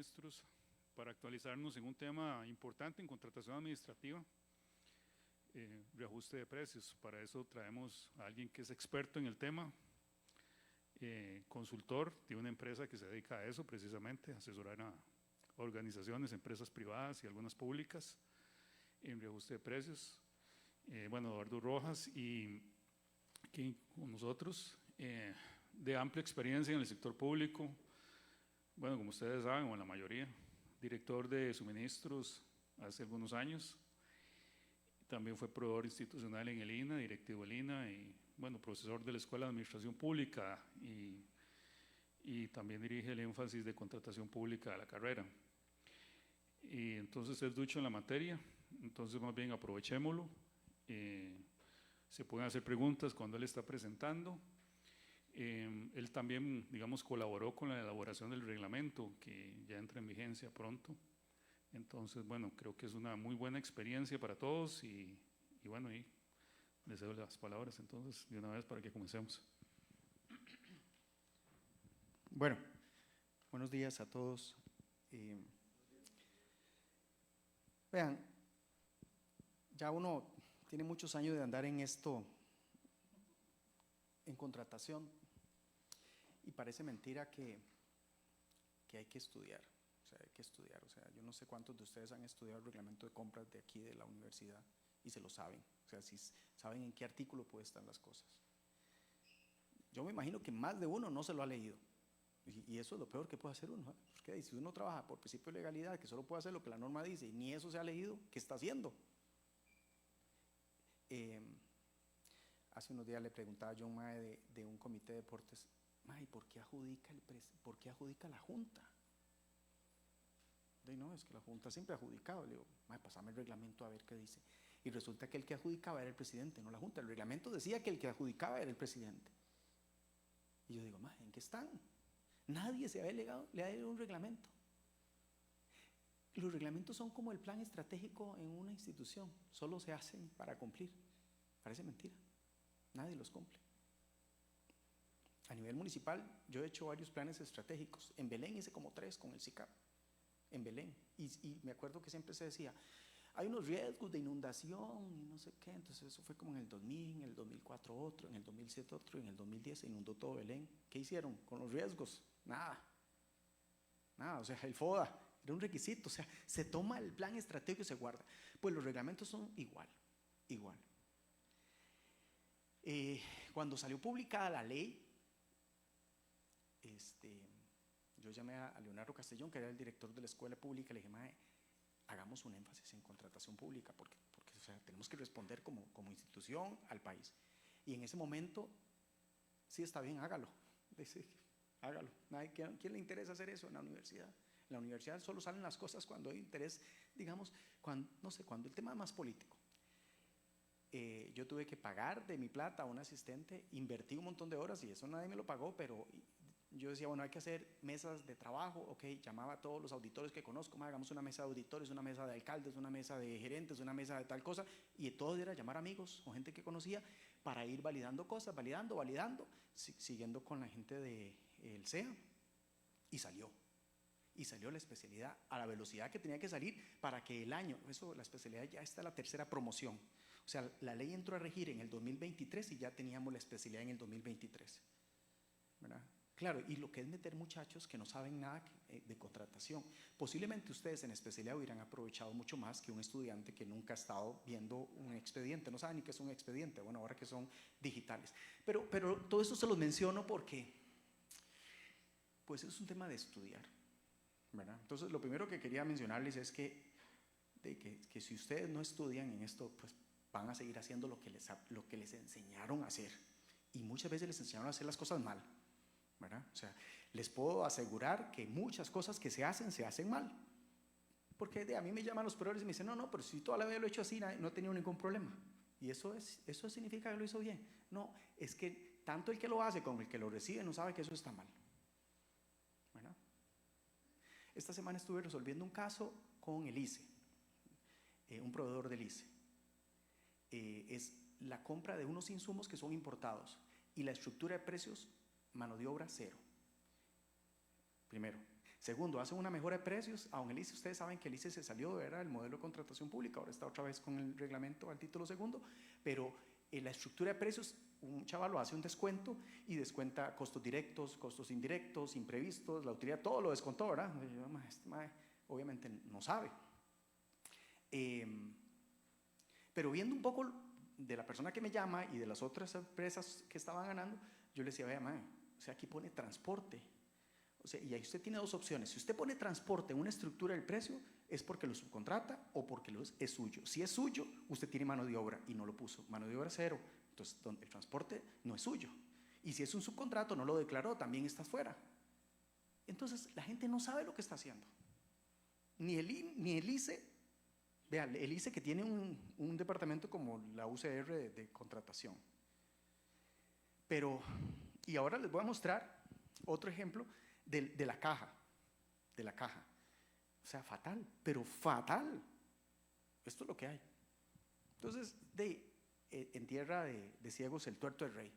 Ministros para actualizarnos en un tema importante en contratación administrativa, reajuste de precios. Para eso traemos a alguien que es experto en el tema, consultor de una empresa que se dedica a eso precisamente, a asesorar a organizaciones, empresas privadas y algunas públicas en reajuste de precios. Bueno, Eduardo Rojas, y aquí con nosotros, de amplia experiencia en el sector público, bueno, como ustedes saben, o la mayoría, director de suministros hace algunos años, también fue proveedor institucional en el INA, directivo del INA, y bueno, profesor de la Escuela de Administración Pública, y también dirige el énfasis de contratación pública de la carrera. Y entonces es ducho en la materia, entonces más bien aprovechémoslo. Se pueden hacer preguntas cuando él está presentando. Él también, digamos, colaboró con la elaboración del reglamento que ya entra en vigencia pronto. Entonces, bueno, creo que es una muy buena experiencia para todos y bueno, y les doy las palabras entonces de una vez para que comencemos. Bueno, buenos días a todos. Vean, ya uno tiene muchos años de andar en esto, en contratación, y parece mentira que hay que estudiar. O sea, hay que estudiar. O sea, yo no sé cuántos de ustedes han estudiado el reglamento de compras de aquí de la universidad y se lo saben. O sea, si saben en qué artículo pueden estar las cosas. Yo me imagino que más de uno no se lo ha leído. Y eso es lo peor que puede hacer uno, ¿eh? Porque si uno trabaja por principio de legalidad, que solo puede hacer lo que la norma dice y ni eso se ha leído, ¿qué está haciendo? Hace unos días le preguntaba a John Mae de un comité de deportes, Mae, ¿por qué adjudica la Junta? Y no, es que la Junta siempre ha adjudicado. Le digo, Mae, pásame el reglamento a ver qué dice. Y resulta que el que adjudicaba era el presidente, no la Junta. El reglamento decía que el que adjudicaba era el presidente. Y yo digo, Mae, ¿en qué están? Nadie le ha dado un reglamento. Los reglamentos son como el plan estratégico en una institución, solo se hacen para cumplir. Parece mentira, nadie los cumple. A nivel municipal, yo he hecho varios planes estratégicos. En Belén hice como 3 con el SICAP, en Belén. Y me acuerdo que siempre se decía, hay unos riesgos de inundación y no sé qué. Entonces eso fue como en el 2000, en el 2004 otro, en el 2007 otro, y en el 2010 se inundó todo Belén. ¿Qué hicieron con los riesgos? Nada, o sea, el FODA era un requisito, o sea, se toma el plan estratégico y se guarda. Pues los reglamentos son igual. Cuando salió publicada la ley, yo llamé a Leonardo Castellón, que era el director de la escuela pública, le dije, Mae, hagamos un énfasis en contratación pública, porque o sea, tenemos que responder como institución al país. Y en ese momento, sí, está bien, hágalo. Dice, hágalo. ¿Quién le interesa hacer eso en la universidad? En la universidad solo salen las cosas cuando hay interés, digamos, cuando el tema es más político. Yo tuve que pagar de mi plata a un asistente, invertí un montón de horas y eso nadie me lo pagó, pero yo decía, bueno, hay que hacer mesas de trabajo, ok, llamaba a todos los auditores que conozco, hagamos una mesa de auditores, una mesa de alcaldes, una mesa de gerentes, una mesa de tal cosa, y todo era llamar amigos o gente que conocía para ir validando cosas, validando, siguiendo con la gente del CEA, y salió la especialidad a la velocidad que tenía que salir para que el año, la especialidad ya está la tercera promoción, o sea, la ley entró a regir en el 2023 y ya teníamos la especialidad en el 2023, ¿verdad? Claro, y lo que es meter muchachos que no saben nada de contratación. Posiblemente ustedes en especialidad hubieran aprovechado mucho más que un estudiante que nunca ha estado viendo un expediente, no sabe ni qué es un expediente, bueno, ahora que son digitales. Pero todo eso se los menciono porque pues es un tema de estudiar, ¿verdad? Entonces lo primero que quería mencionarles es que si ustedes no estudian en esto, pues van a seguir haciendo lo que les enseñaron a hacer, y muchas veces les enseñaron a hacer las cosas mal, ¿verdad? O sea, les puedo asegurar que muchas cosas que se hacen mal, porque a mí me llaman los proveedores y me dicen, no, pero si toda la vida lo he hecho así, no he tenido ningún problema, y eso significa que lo hizo bien. No, es que tanto el que lo hace como el que lo recibe no sabe que eso está mal, ¿verdad? Esta semana estuve resolviendo un caso con el ICE, un proveedor del ICE. Es la compra de unos insumos que son importados y la estructura de precios, mano de obra cero. Primero. Segundo, hacen una mejora de precios. Aún el ICE, ustedes saben que el ICE se salió del modelo de contratación pública, ahora está otra vez con el reglamento al título segundo, pero en la estructura de precios, un chaval hace un descuento y descuenta costos directos, costos indirectos, imprevistos, la utilidad, todo lo descontó, ¿verdad? Obviamente no sabe. Pero viendo un poco de la persona que me llama y de las otras empresas que estaban ganando, yo le decía, vea, mae, o sea, aquí pone transporte. O sea, y ahí usted tiene dos opciones. Si usted pone transporte en una estructura del precio, es porque lo subcontrata o porque es suyo. Si es suyo, usted tiene mano de obra y no lo puso. Mano de obra cero. Entonces, el transporte no es suyo. Y si es un subcontrato, no lo declaró, también está fuera. Entonces, la gente no sabe lo que está haciendo. Ni el ICE, vean, el ICE que tiene un departamento como la UCR de contratación. Pero, y ahora les voy a mostrar otro ejemplo de la caja. De la caja. O sea, fatal, pero fatal. Esto es lo que hay. Entonces, en tierra de ciegos el tuerto es rey,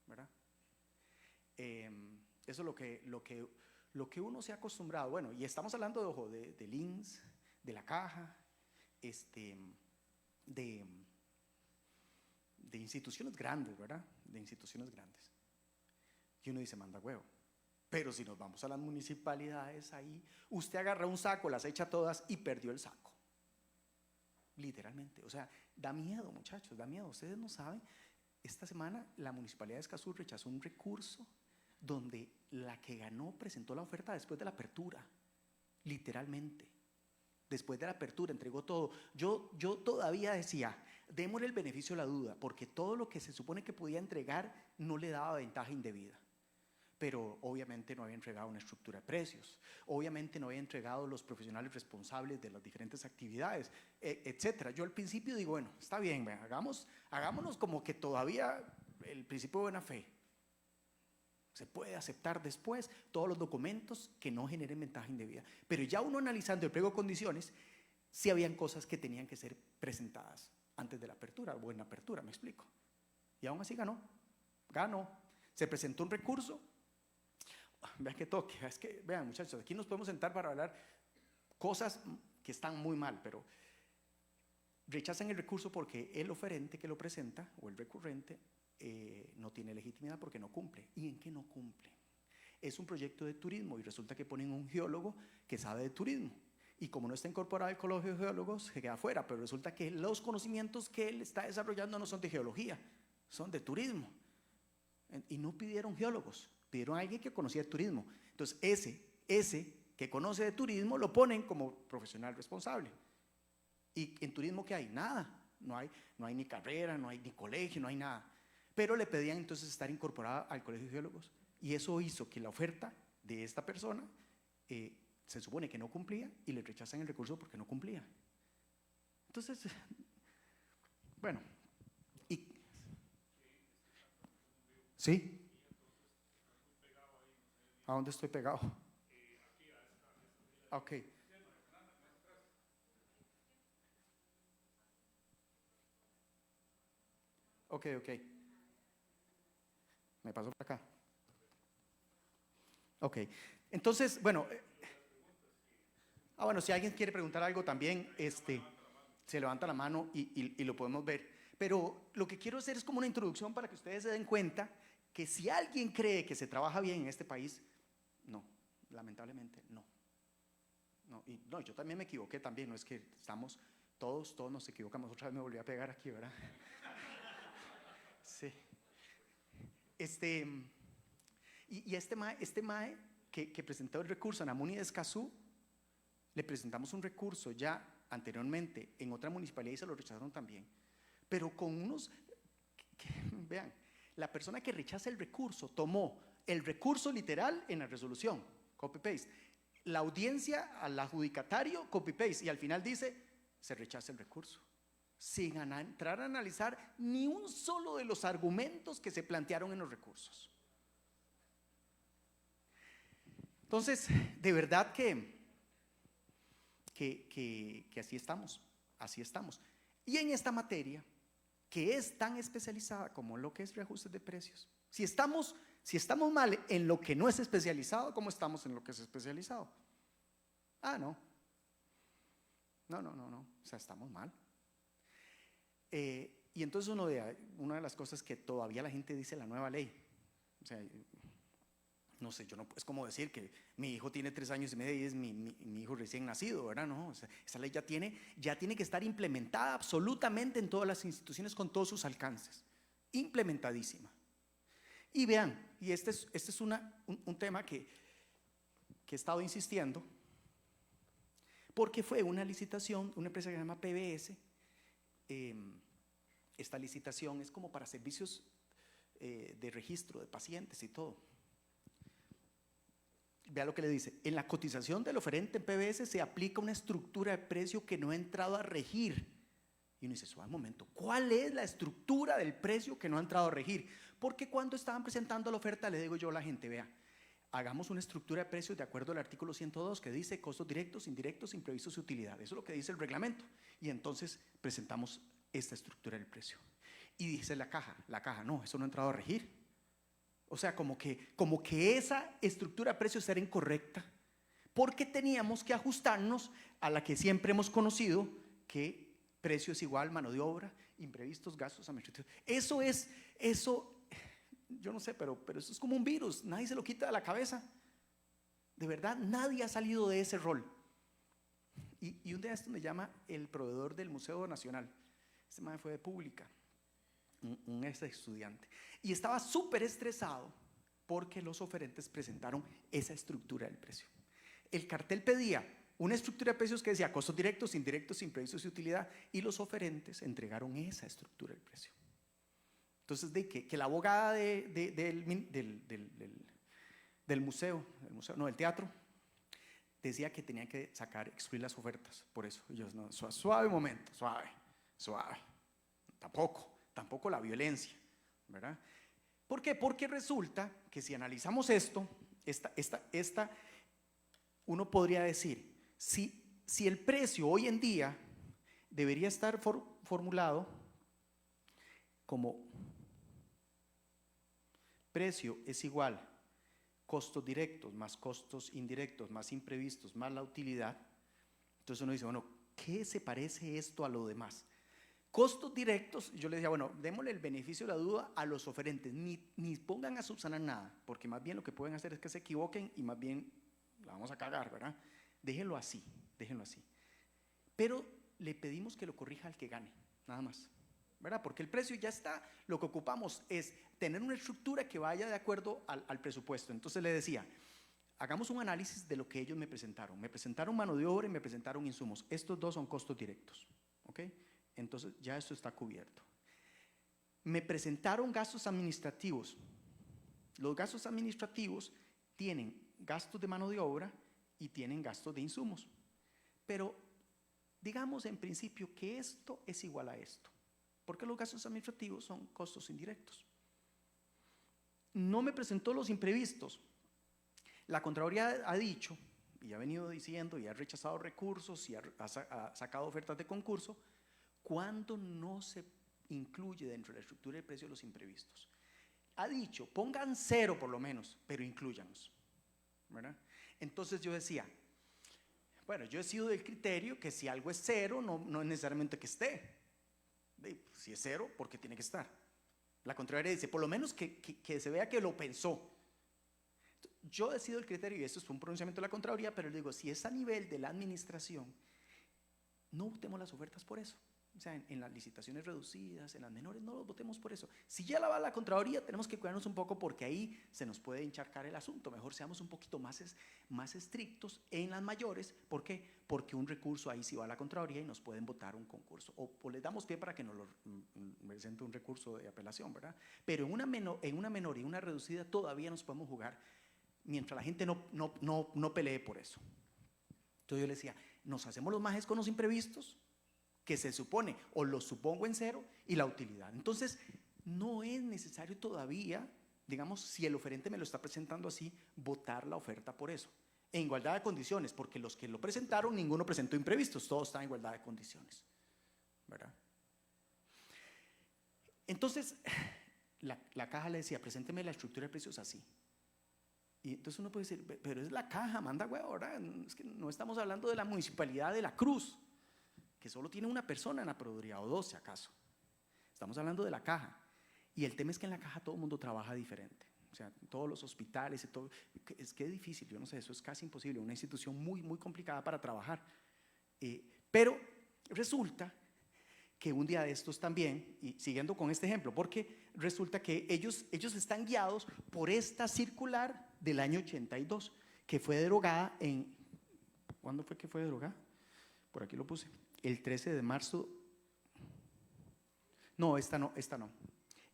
¿verdad? Eso es lo que uno se ha acostumbrado. Bueno, y estamos hablando de, ojo, de LINS, de la caja, de instituciones grandes, ¿verdad? De instituciones grandes. Y uno dice, manda huevo. Pero si nos vamos a las municipalidades, ahí usted agarra un saco, las echa todas y perdió el saco. Literalmente. O sea, da miedo, muchachos, da miedo. Ustedes no saben, esta semana la municipalidad de Escazú rechazó un recurso donde la que ganó presentó la oferta después de la apertura. Literalmente. Después de la apertura entregó todo. Yo todavía decía, démosle el beneficio de la duda, porque todo lo que se supone que podía entregar no le daba ventaja indebida. Pero obviamente no había entregado una estructura de precios, obviamente no había entregado los profesionales responsables de las diferentes actividades, etcétera. Yo al principio digo, bueno, está bien, hagámonos como que todavía el principio de buena fe. Se puede aceptar después todos los documentos que no generen ventaja indebida. Pero ya uno analizando el pliego de condiciones, sí habían cosas que tenían que ser presentadas antes de la apertura, o en la apertura, me explico. Y aún así ganó. Se presentó un recurso. Vean que toque, es que, vean muchachos, aquí nos podemos sentar para hablar cosas que están muy mal, pero rechazan el recurso porque el oferente que lo presenta o el recurrente no tiene legitimidad porque no cumple. ¿Y en qué no cumple? Es un proyecto de turismo y resulta que ponen un geólogo que sabe de turismo y como no está incorporado al colegio de geólogos se queda fuera, pero resulta que los conocimientos que él está desarrollando no son de geología, son de turismo y no pidieron geólogos. Pidieron a alguien que conocía de turismo. Entonces ese que conoce de turismo lo ponen como profesional responsable. ¿Y en turismo qué hay? Nada. No hay ni carrera, no hay ni colegio, no hay nada. Pero le pedían entonces estar incorporada al colegio de geólogos. Y eso hizo que la oferta de esta persona se supone que no cumplía y le rechazan el recurso porque no cumplía. Entonces, bueno. ¿Sí? ¿A dónde estoy pegado? Ok. Ok. Me paso por acá. Ok. Entonces, bueno. Bueno, si alguien quiere preguntar algo también, se levanta la mano y lo podemos ver. Pero lo que quiero hacer es como una introducción para que ustedes se den cuenta que si alguien cree que se trabaja bien en este país, no, lamentablemente no. No, yo también me equivoqué también, no es que estamos, todos nos equivocamos. Otra vez me volví a pegar aquí, ¿verdad? Sí. Y este mae que presentó el recurso en la Muni de Escazú, le presentamos un recurso ya anteriormente en otra municipalidad y se lo rechazaron también. Pero con unos, vean, la persona que rechaza el recurso tomó el recurso literal en la resolución, copy-paste, la audiencia al adjudicatario, copy-paste, y al final dice, se rechaza el recurso, sin entrar a analizar ni un solo de los argumentos que se plantearon en los recursos. Entonces, de verdad que así estamos. Y en esta materia, que es tan especializada como lo que es reajustes de precios, si estamos Si estamos mal en lo que no es especializado, ¿cómo estamos en lo que es especializado? Ah, no. No. O sea, estamos mal. Y entonces una de las cosas que todavía la gente dice la nueva ley. O sea, no sé, es como decir que mi hijo tiene 3 años y medio y es mi hijo recién nacido, ¿verdad? No, o sea, esa ley ya tiene que estar implementada absolutamente en todas las instituciones con todos sus alcances. Implementadísima. Y vean, y este es un tema que he estado insistiendo, porque fue una licitación, una empresa que se llama PBS. Esta licitación es como para servicios de registro de pacientes y todo. Vea lo que le dice: en la cotización del oferente en PBS se aplica una estructura de precio que no ha entrado a regir. Y uno dice, suave un momento, ¿cuál es la estructura del precio que no ha entrado a regir? Porque cuando estaban presentando la oferta, le digo yo a la gente, vea, hagamos una estructura de precios de acuerdo al artículo 102 que dice costos directos, indirectos, imprevistos y utilidad. Eso es lo que dice el reglamento. Y entonces presentamos esta estructura del precio. Y dice la caja, no, eso no ha entrado a regir. O sea, como que esa estructura de precios era incorrecta, porque teníamos que ajustarnos a la que siempre hemos conocido, que precio es igual mano de obra, imprevistos, gastos administrativos. Eso, yo no sé, pero eso es como un virus, nadie se lo quita de la cabeza. De verdad, nadie ha salido de ese rol. Y un día esto me llama el proveedor del Museo Nacional. Este man fue de pública, un ex estudiante, y estaba súper estresado porque los oferentes presentaron esa estructura del precio. El cartel pedía una estructura de precios que decía costos directos, indirectos, imprevistos y utilidad, y los oferentes entregaron esa estructura del precio. Entonces, que la abogada del teatro, decía que tenían que excluir las ofertas, por eso. Y yo, no, suave un momento, suave. Tampoco la violencia, ¿verdad? ¿Por qué? Porque resulta que si analizamos esto, uno podría decir, si el precio hoy en día debería estar formulado como precio es igual costos directos más costos indirectos más imprevistos más la utilidad, entonces uno dice, bueno, ¿qué se parece esto a lo demás? Costos directos, yo les decía, bueno, démosle el beneficio de la duda a los oferentes, ni pongan a subsanar nada, porque más bien lo que pueden hacer es que se equivoquen y más bien la vamos a cagar, ¿verdad? Déjenlo así. Pero le pedimos que lo corrija al que gane, nada más, ¿verdad? Porque el precio ya está, lo que ocupamos es tener una estructura que vaya de acuerdo al presupuesto. Entonces le decía, hagamos un análisis de lo que ellos me presentaron mano de obra y me presentaron insumos, estos dos son costos directos, ¿ok? Entonces ya esto está cubierto. Me presentaron gastos administrativos. Los gastos administrativos tienen gastos de mano de obra y tienen gastos de insumos. Pero digamos en principio que esto es igual a esto, porque los gastos administrativos son costos indirectos. No me presentó los imprevistos. La Contraloría ha dicho, y ha venido diciendo, y ha rechazado recursos, y ha sacado ofertas de concurso, cuando no se incluye dentro de la estructura de precio los imprevistos. Ha dicho, pongan 0 por lo menos, pero inclúyanlos, ¿verdad? Entonces yo decía, bueno, yo he sido del criterio que si algo es 0, no es necesariamente que esté. Si es 0, ¿por qué tiene que estar? La Contraloría dice, por lo menos que se vea que lo pensó. Yo he sido el criterio, y esto es un pronunciamiento de la Contraloría, pero le digo, si es a nivel de la administración, no votemos las ofertas por eso. O sea, en las licitaciones reducidas, en las menores, no los votemos por eso. Si ya la va la Contraloría, tenemos que cuidarnos un poco porque ahí se nos puede encharcar el asunto. Mejor seamos un poquito más estrictos en las mayores. ¿Por qué? Porque un recurso ahí sí va a la Contraloría y nos pueden votar un concurso. O les damos pie para que nos presente un recurso de apelación, ¿verdad? Pero en una menor y una reducida todavía nos podemos jugar mientras la gente no pelee por eso. Entonces yo le decía, nos hacemos los majes con los imprevistos, que se supone, o los supongo en 0, y la utilidad. Entonces, no es necesario todavía, digamos, si el oferente me lo está presentando así, votar la oferta por eso. En igualdad de condiciones, porque los que lo presentaron, ninguno presentó imprevistos, todos están en igualdad de condiciones, ¿verdad? Entonces, la caja le decía, presénteme la estructura de precios así. Y entonces uno puede decir, pero es la caja, manda huevo, ¿verdad? Es que no estamos hablando de la municipalidad de La Cruz, que solo tiene una persona en la proveeduría, o dos si acaso. Estamos hablando de la caja. Y el tema es que en la caja todo el mundo trabaja diferente. O sea, todos los hospitales y todo, es que es difícil, yo no sé, eso es casi imposible, una institución muy, muy complicada para trabajar. Pero resulta que un día de estos también, y siguiendo con este ejemplo, porque resulta que ellos están guiados por esta circular del año 82, que fue derogada en, ¿cuándo fue que fue derogada? Por aquí lo puse, el 13 de marzo, no, esta no,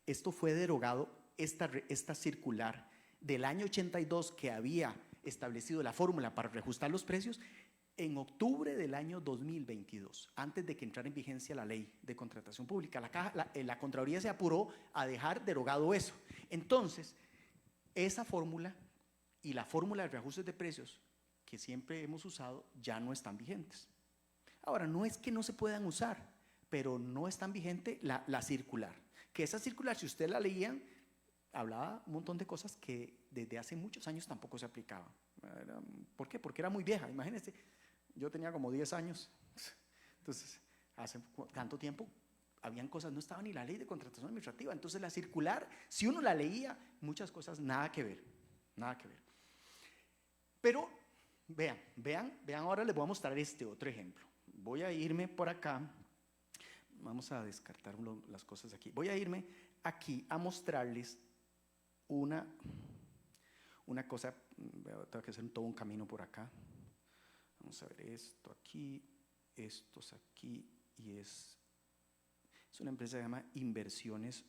esto fue derogado, esta circular del año 82 que había establecido la fórmula para reajustar los precios, en octubre del año 2022, antes de que entrara en vigencia la ley de contratación pública. La Contraloría se apuró a dejar derogado eso. Entonces, esa fórmula y la fórmula de reajustes de precios que siempre hemos usado ya no están vigentes. Ahora, no es que no se puedan usar, pero no es tan vigente la circular. Que esa circular, si ustedes la leían, hablaba un montón de cosas que desde hace muchos años tampoco se aplicaban. ¿Por qué? Porque era muy vieja, imagínense. Yo tenía como 10 años, entonces hace tanto tiempo habían cosas, no estaba ni la ley de contratación administrativa, entonces la circular, si uno la leía, muchas cosas nada que ver, nada que ver. Pero vean, ahora les voy a mostrar este otro ejemplo. Voy a irme por acá, vamos a descartar las cosas aquí, voy a irme aquí a mostrarles una cosa, tengo que hacer todo un camino por acá. Vamos a ver esto aquí, estos aquí, y es una empresa que se llama Inversiones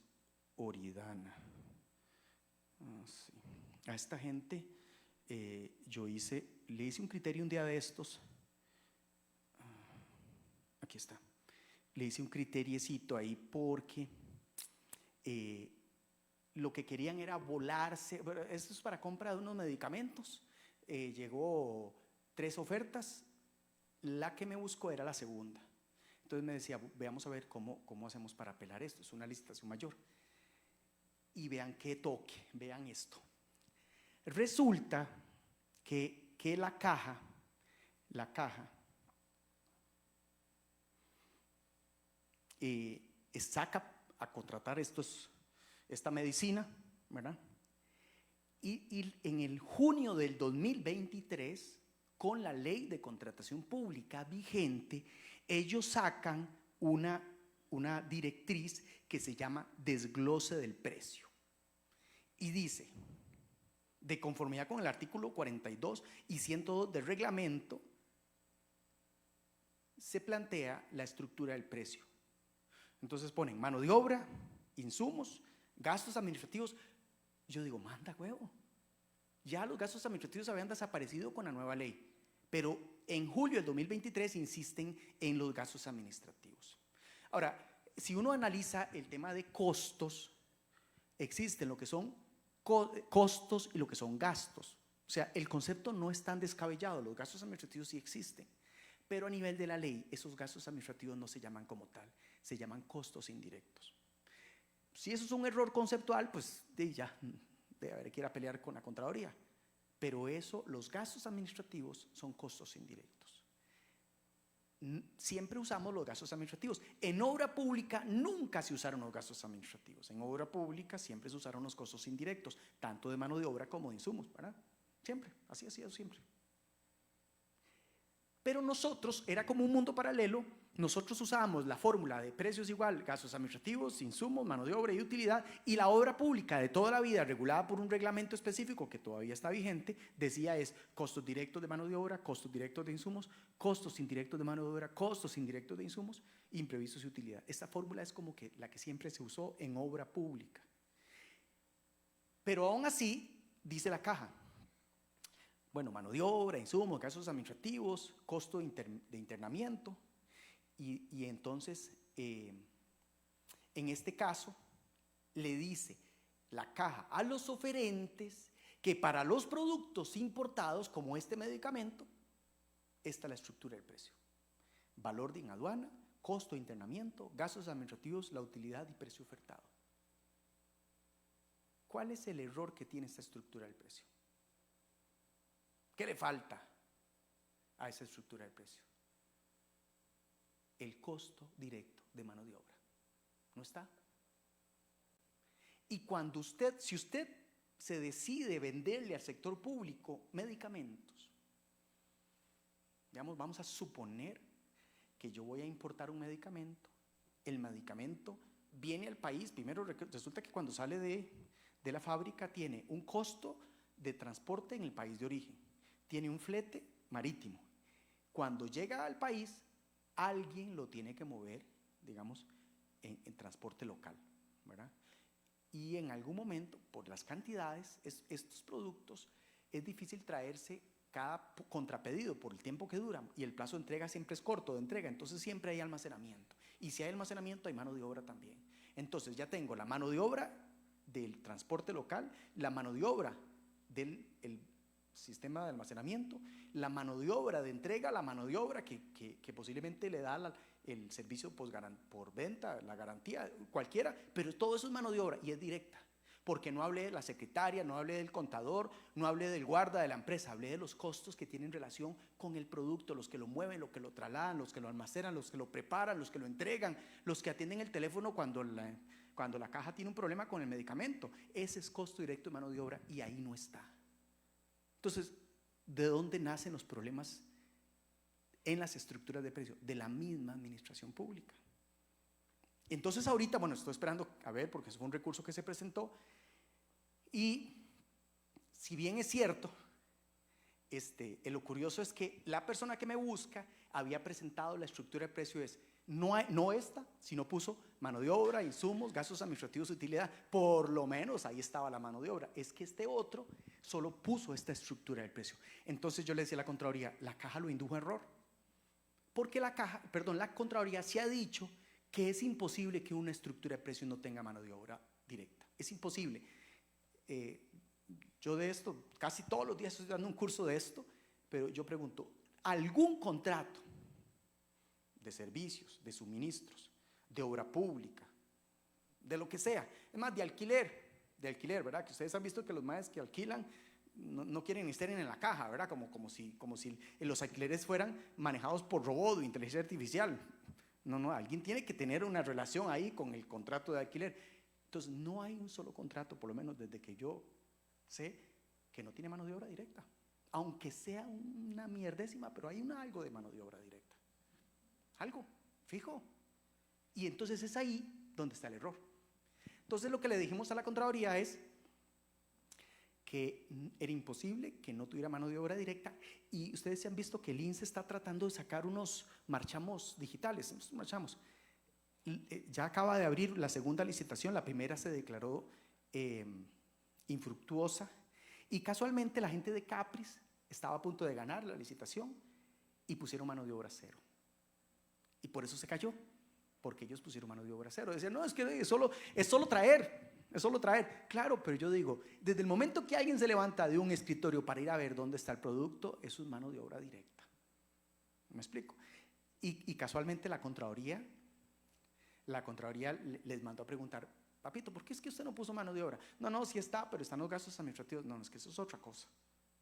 Oridana. Sí. A esta gente le hice un criterio un día de estos. Aquí está. Le hice un criteriecito ahí porque lo que querían era volarse. Esto es para compra de unos medicamentos. Llegó 3 ofertas, la que me buscó era la segunda. Entonces me decía, veamos a ver cómo hacemos para apelar esto, es una licitación mayor. Y vean qué toque, vean esto. Resulta que la caja saca a contratar esta medicina, ¿verdad? Y en el junio del 2023, con la ley de contratación pública vigente, ellos sacan una directriz que se llama desglose del precio. Y dice, de conformidad con el artículo 42 y 102 del reglamento, se plantea la estructura del precio. Entonces ponen mano de obra, insumos, gastos administrativos. Yo digo, manda huevo. Ya los gastos administrativos habían desaparecido con la nueva ley, pero en julio del 2023 insisten en los gastos administrativos. Ahora, si uno analiza el tema de costos, existen lo que son costos y lo que son gastos. O sea, el concepto no es tan descabellado, los gastos administrativos sí existen, pero a nivel de la ley, esos gastos administrativos no se llaman como tal, se llaman costos indirectos. Si eso es un error conceptual, pues ya debe haber que ir a pelear con la Contraloría. Pero los gastos administrativos son costos indirectos. Siempre usamos los gastos administrativos. En obra pública nunca se usaron los gastos administrativos. En obra pública siempre se usaron los costos indirectos, tanto de mano de obra como de insumos, ¿verdad? Siempre, así ha sido siempre. Pero nosotros, era como un mundo paralelo, nosotros usábamos la fórmula de precios igual, gastos administrativos, insumos, mano de obra y utilidad, y la obra pública de toda la vida, regulada por un reglamento específico que todavía está vigente, decía es costos directos de mano de obra, costos directos de insumos, costos indirectos de mano de obra, costos indirectos de insumos, imprevistos y utilidad. Esta fórmula es como que la que siempre se usó en obra pública. Pero aún así, dice la caja, bueno, mano de obra, insumos, gastos administrativos, costo de internamiento, y entonces, en este caso, le dice la caja a los oferentes que para los productos importados, como este medicamento, esta es la estructura del precio. Valor de aduana, costo de internamiento, gastos administrativos, la utilidad y precio ofertado. ¿Cuál es el error que tiene esta estructura del precio? ¿Qué le falta a esa estructura del precio? El costo directo de mano de obra. No está. Y cuando si usted se decide venderle al sector público medicamentos, digamos, vamos a suponer que yo voy a importar un medicamento, el medicamento viene al país, primero resulta que cuando sale de la fábrica tiene un costo de transporte en el país de origen, tiene un flete marítimo. Cuando llega al país, alguien lo tiene que mover, digamos, en transporte local, ¿verdad? Y en algún momento, por las cantidades, estos productos es difícil traerse cada contrapedido por el tiempo que duran, y el plazo de entrega siempre es corto de entrega, entonces siempre hay almacenamiento, y si hay almacenamiento hay mano de obra también. Entonces ya tengo la mano de obra del transporte local, la mano de obra del sistema de almacenamiento, la mano de obra de entrega, la mano de obra que posiblemente le da el servicio por venta, la garantía, cualquiera, pero todo eso es mano de obra y es directa, porque no hablé de la secretaria, no hablé del contador, no hablé del guarda de la empresa, hablé de los costos que tienen relación con el producto, los que lo mueven, los que lo trasladan, los que lo almacenan, los que lo preparan, los que lo entregan, los que atienden el teléfono cuando la caja tiene un problema con el medicamento. Ese es costo directo de mano de obra y ahí no está. Entonces, ¿de dónde nacen los problemas en las estructuras de precio? De la misma administración pública. Entonces ahorita, bueno, estoy esperando a ver, porque eso fue un recurso que se presentó, y si bien es cierto, lo curioso es que la persona que me busca había presentado la estructura de precio no esta, sino puso mano de obra, insumos, gastos administrativos, utilidad, por lo menos ahí estaba la mano de obra. Es que este otro solo puso esta estructura del precio. Entonces yo le decía a la Contraloría, la caja lo indujo a error, porque la Contraloría se ha dicho que es imposible que una estructura de precios no tenga mano de obra directa. Es imposible. Yo de esto, casi todos los días estoy dando un curso de esto, pero yo pregunto, ¿algún contrato de servicios, de suministros, de obra pública, de lo que sea, es más, de alquiler, ¿verdad? Que ustedes han visto que los maestros que alquilan no quieren ni estar en la caja, ¿verdad? Como si los alquileres fueran manejados por robot o inteligencia artificial. No, alguien tiene que tener una relación ahí con el contrato de alquiler. Entonces, no hay un solo contrato, por lo menos desde que yo sé, que no tiene mano de obra directa. Aunque sea una mierdésima, pero hay algo de mano de obra directa. Algo, fijo. Y entonces es ahí donde está el error. Entonces, lo que le dijimos a la Contraloría es que era imposible que no tuviera mano de obra directa, y ustedes se han visto que el INSS está tratando de sacar unos marchamos digitales, ya acaba de abrir la segunda licitación, la primera se declaró infructuosa, y casualmente la gente de Capris estaba a punto de ganar la licitación y pusieron mano de obra cero, y por eso se cayó, porque ellos pusieron mano de obra cero. Decían, no, es que es solo traer. Claro, pero yo digo, desde el momento que alguien se levanta de un escritorio para ir a ver dónde está el producto, eso es mano de obra directa. ¿Me explico? Y casualmente la Contraloría les mandó a preguntar, papito, ¿por qué es que usted no puso mano de obra? No, sí está, pero están los gastos administrativos. No, es que eso es otra cosa.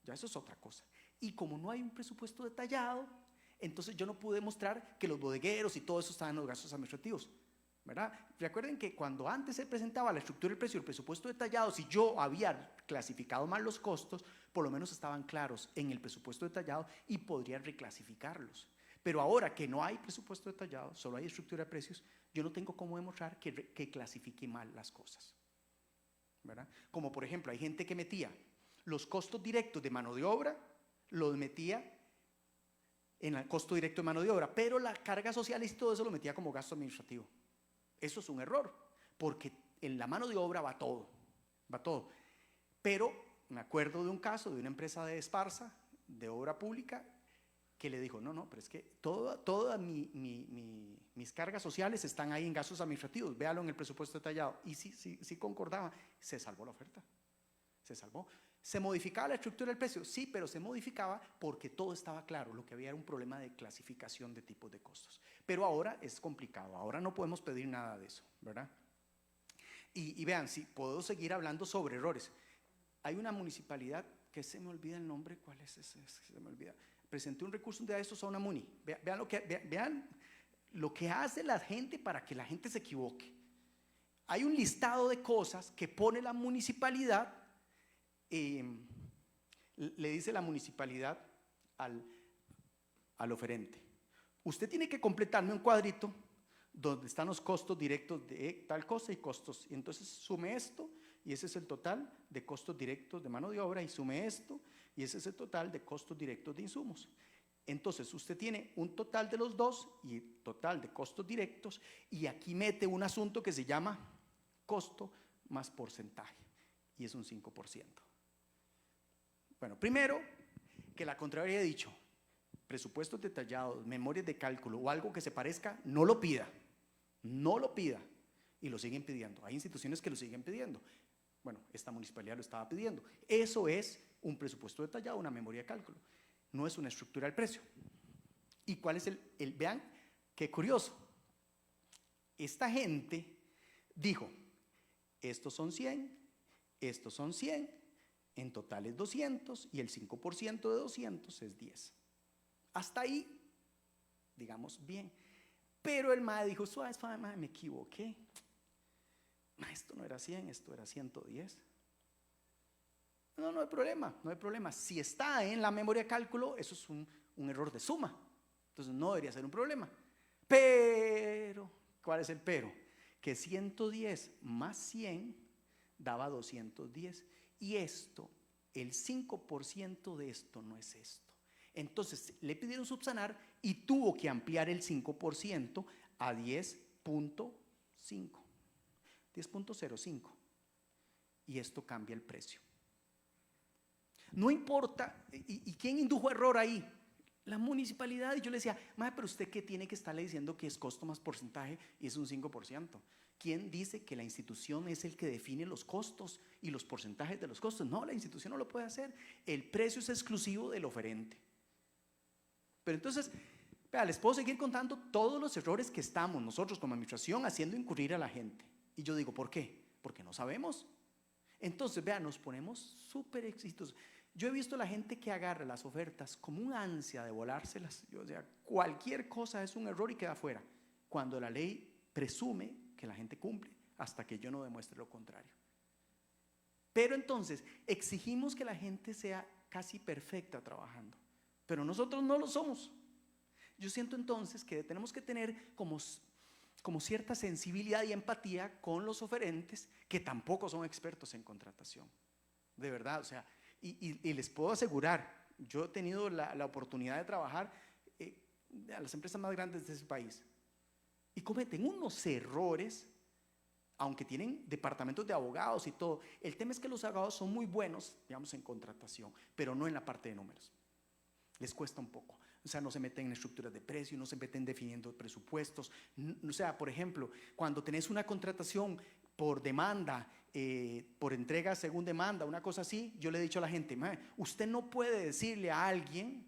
Ya eso es otra cosa. Y como no hay un presupuesto detallado, entonces yo no pude mostrar que los bodegueros y todo eso estaban en los gastos administrativos, ¿verdad? Recuerden que cuando antes se presentaba la estructura del precio y el presupuesto detallado, si yo había clasificado mal los costos, por lo menos estaban claros en el presupuesto detallado y podría reclasificarlos. Pero ahora que no hay presupuesto detallado, solo hay estructura de precios, yo no tengo cómo demostrar que clasifique mal las cosas, ¿verdad? Como por ejemplo, hay gente que metía los costos directos de mano de obra, los metía en el costo directo de mano de obra, pero las cargas sociales y todo eso lo metía como gasto administrativo. Eso es un error, porque en la mano de obra va todo. Pero me acuerdo de un caso de una empresa de Esparza, de obra pública, que le dijo, no, pero es que todas mis cargas sociales están ahí en gastos administrativos, véalo en el presupuesto detallado. Y sí concordaba, se salvó la oferta, se salvó. ¿Se modificaba la estructura del precio? Sí, pero se modificaba porque todo estaba claro, lo que había era un problema de clasificación de tipos de costos. Pero ahora es complicado, ahora no podemos pedir nada de eso, ¿verdad? Y vean, si puedo seguir hablando sobre errores. Hay una municipalidad que se me olvida el nombre, ¿cuál es ese? Se me olvida. Presenté un recurso de estos a una MUNI. Vean lo que hace la gente para que la gente se equivoque. Hay un listado de cosas que pone la municipalidad, le dice la municipalidad al oferente: usted tiene que completarme un cuadrito donde están los costos directos de tal cosa y costos, y entonces sume esto, y ese es el total de costos directos de mano de obra, y sume esto, y ese es el total de costos directos de insumos. Entonces usted tiene un total de los dos y total de costos directos, y aquí mete un asunto que se llama costo más porcentaje, y es un 5%. Bueno, primero, que la Contraloría ha dicho: presupuestos detallados, memorias de cálculo o algo que se parezca, no lo pida. No lo pida. Y lo siguen pidiendo. Hay instituciones que lo siguen pidiendo. Bueno, esta municipalidad lo estaba pidiendo. Eso es un presupuesto detallado, una memoria de cálculo. No es una estructura del precio. ¿Y cuál es vean qué curioso? Esta gente dijo: estos son 100, estos son 100, en total es 200, y el 5% de 200 es 10. Hasta ahí, digamos, bien. Pero el mae dijo: suave, mae, me equivoqué. Esto no era 100, esto era 110. No hay problema, no hay problema. Si está en la memoria de cálculo, eso es un error de suma. Entonces no debería ser un problema. Pero, ¿cuál es el pero? Que 110 más 100 daba 210. Y esto, el 5% de esto no es esto. Entonces le pidieron subsanar y tuvo que ampliar el 5% a 10.5, 10.05. Y esto cambia el precio. No importa, ¿y quién indujo error ahí? La municipalidad. Y yo le decía: mae, pero usted ¿qué tiene que estarle diciendo que es costo más porcentaje y es un 5%? ¿Quién dice que la institución es el que define los costos y los porcentajes de los costos? No, la institución no lo puede hacer. El precio es exclusivo del oferente. Pero entonces, vea, les puedo seguir contando todos los errores que estamos nosotros como administración haciendo incurrir a la gente. Y yo digo: ¿por qué? Porque no sabemos. Entonces, vea, nos ponemos súper exitosos. Yo he visto la gente que agarra las ofertas como un ansia de volárselas. O sea, cualquier cosa es un error y queda fuera, cuando la ley presume que la gente cumple hasta que yo no demuestre lo contrario. Pero entonces exigimos que la gente sea casi perfecta trabajando, pero nosotros no lo somos. Yo siento entonces que tenemos que tener como cierta sensibilidad y empatía con los oferentes, que tampoco son expertos en contratación, de verdad. O sea, y les puedo asegurar, yo he tenido la oportunidad de trabajar a las empresas más grandes de ese país, y cometen unos errores, aunque tienen departamentos de abogados y todo. El tema es que los abogados son muy buenos, digamos, en contratación, pero no en la parte de números. Les cuesta un poco. O sea, no se meten en estructuras de precio, no se meten definiendo presupuestos. O sea, por ejemplo, cuando tenés una contratación por demanda, por entrega según demanda, una cosa así, yo le he dicho a la gente: usted no puede decirle a alguien,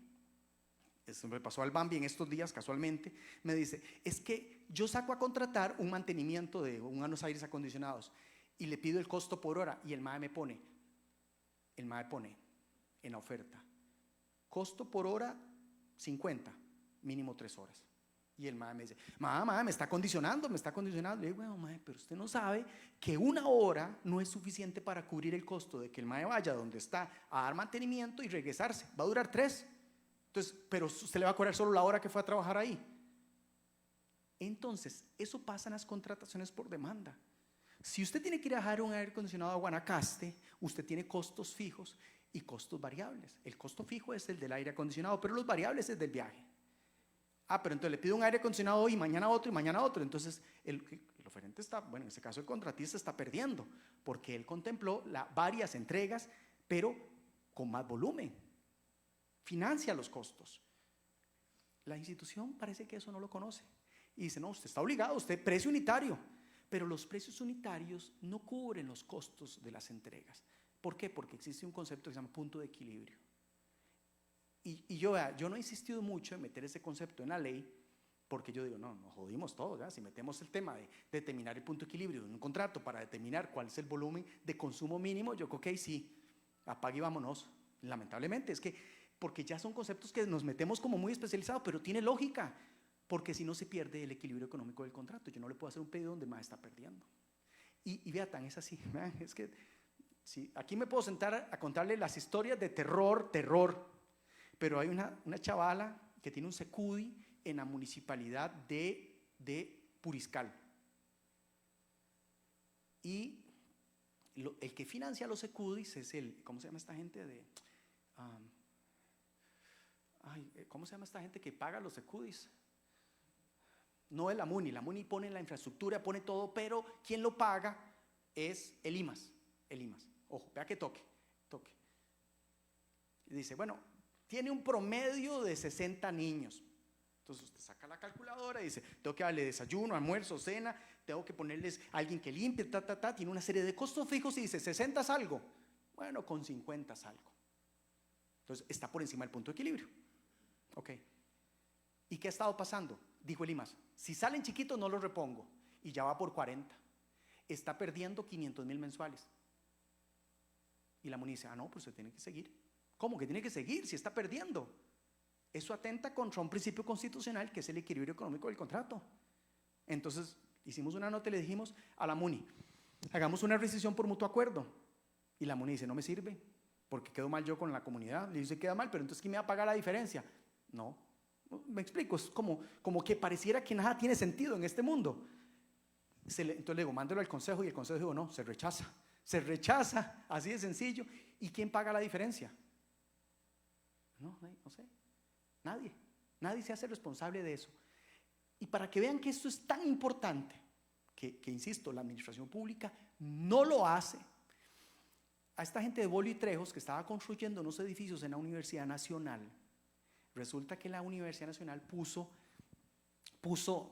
eso me pasó al Bambi en estos días casualmente, me dice: es que yo saco a contratar un mantenimiento de unos aires acondicionados y le pido el costo por hora, y el MAE pone en la oferta: costo por hora 50, mínimo 3 horas. Y el MAE me dice: me está condicionando. Le digo: bueno, MAE, pero usted no sabe que una hora no es suficiente para cubrir el costo de que el MAE vaya donde está a dar mantenimiento y regresarse. Va a durar 3. Entonces, pero usted le va a cobrar solo la hora que fue a trabajar ahí. Entonces, eso pasa en las contrataciones por demanda. Si usted tiene que ir a dejar un aire acondicionado a Guanacaste, usted tiene costos fijos y costos variables. El costo fijo es el del aire acondicionado, pero los variables es del viaje. Pero entonces le pido un aire acondicionado hoy, mañana otro y mañana otro. Entonces el oferente está, bueno, en este caso el contratista está perdiendo, porque él contempló varias entregas, pero con más volumen. Financia los costos. La institución parece que eso no lo conoce. Y dice: no, usted está obligado, usted precio unitario. Pero los precios unitarios no cubren los costos de las entregas. ¿Por qué? Porque existe un concepto que se llama punto de equilibrio. Y yo no he insistido mucho en meter ese concepto en la ley, Porque yo digo, no, nos jodimos todos, ¿ya? Si metemos el tema de determinar el punto de equilibrio en un contrato para determinar cuál es el volumen de consumo mínimo, yo creo que ahí sí, apague y vámonos. Lamentablemente, es que, porque ya son conceptos que nos metemos como muy especializados, pero tiene lógica, porque si no se pierde el equilibrio económico del contrato. Yo no le puedo hacer un pedido donde más está perdiendo. Y vea, tan es así, vean, es que sí, aquí me puedo sentar a contarle las historias de terror, pero hay una chavala que tiene un secudi en la municipalidad de Puriscal. Y el que financia los secudis es ¿cómo se llama esta gente ¿cómo se llama esta gente que paga los secudis? No es la MUNI pone la infraestructura, pone todo, pero quien lo paga es el IMAS. Ojo, vea que toque. Y dice, bueno, tiene un promedio de 60 niños. Entonces usted saca la calculadora y dice, tengo que darle desayuno, almuerzo, cena, tengo que ponerles a alguien que limpie, tiene una serie de costos fijos y dice, 60 es algo. Bueno, con 50 es algo. Entonces está por encima del punto de equilibrio. Ok. ¿Y qué ha estado pasando? Dijo el IMAS, si salen chiquitos no los repongo. Y ya va por 40. Está perdiendo 500,000 mensuales. Y la MUNI dice, no, pues se tiene que seguir. ¿Cómo que tiene que seguir si está perdiendo? Eso atenta contra un principio constitucional que es el equilibrio económico del contrato. Entonces hicimos una nota y le dijimos a la MUNI, hagamos una rescisión por mutuo acuerdo. Y la MUNI dice, no me sirve, porque quedo mal yo con la comunidad. Le dice, queda mal, pero entonces ¿quién me va a pagar la diferencia? No, me explico, es como que pareciera que nada tiene sentido en este mundo. Entonces le digo, mándelo al consejo, y el consejo dijo, no, se rechaza, así de sencillo. ¿Y quién paga la diferencia? No sé, nadie se hace responsable de eso. Y para que vean que esto es tan importante, que insisto, la administración pública no lo hace. A esta gente de Bolio y Trejos que estaba construyendo unos edificios en la Universidad Nacional, resulta que la Universidad Nacional puso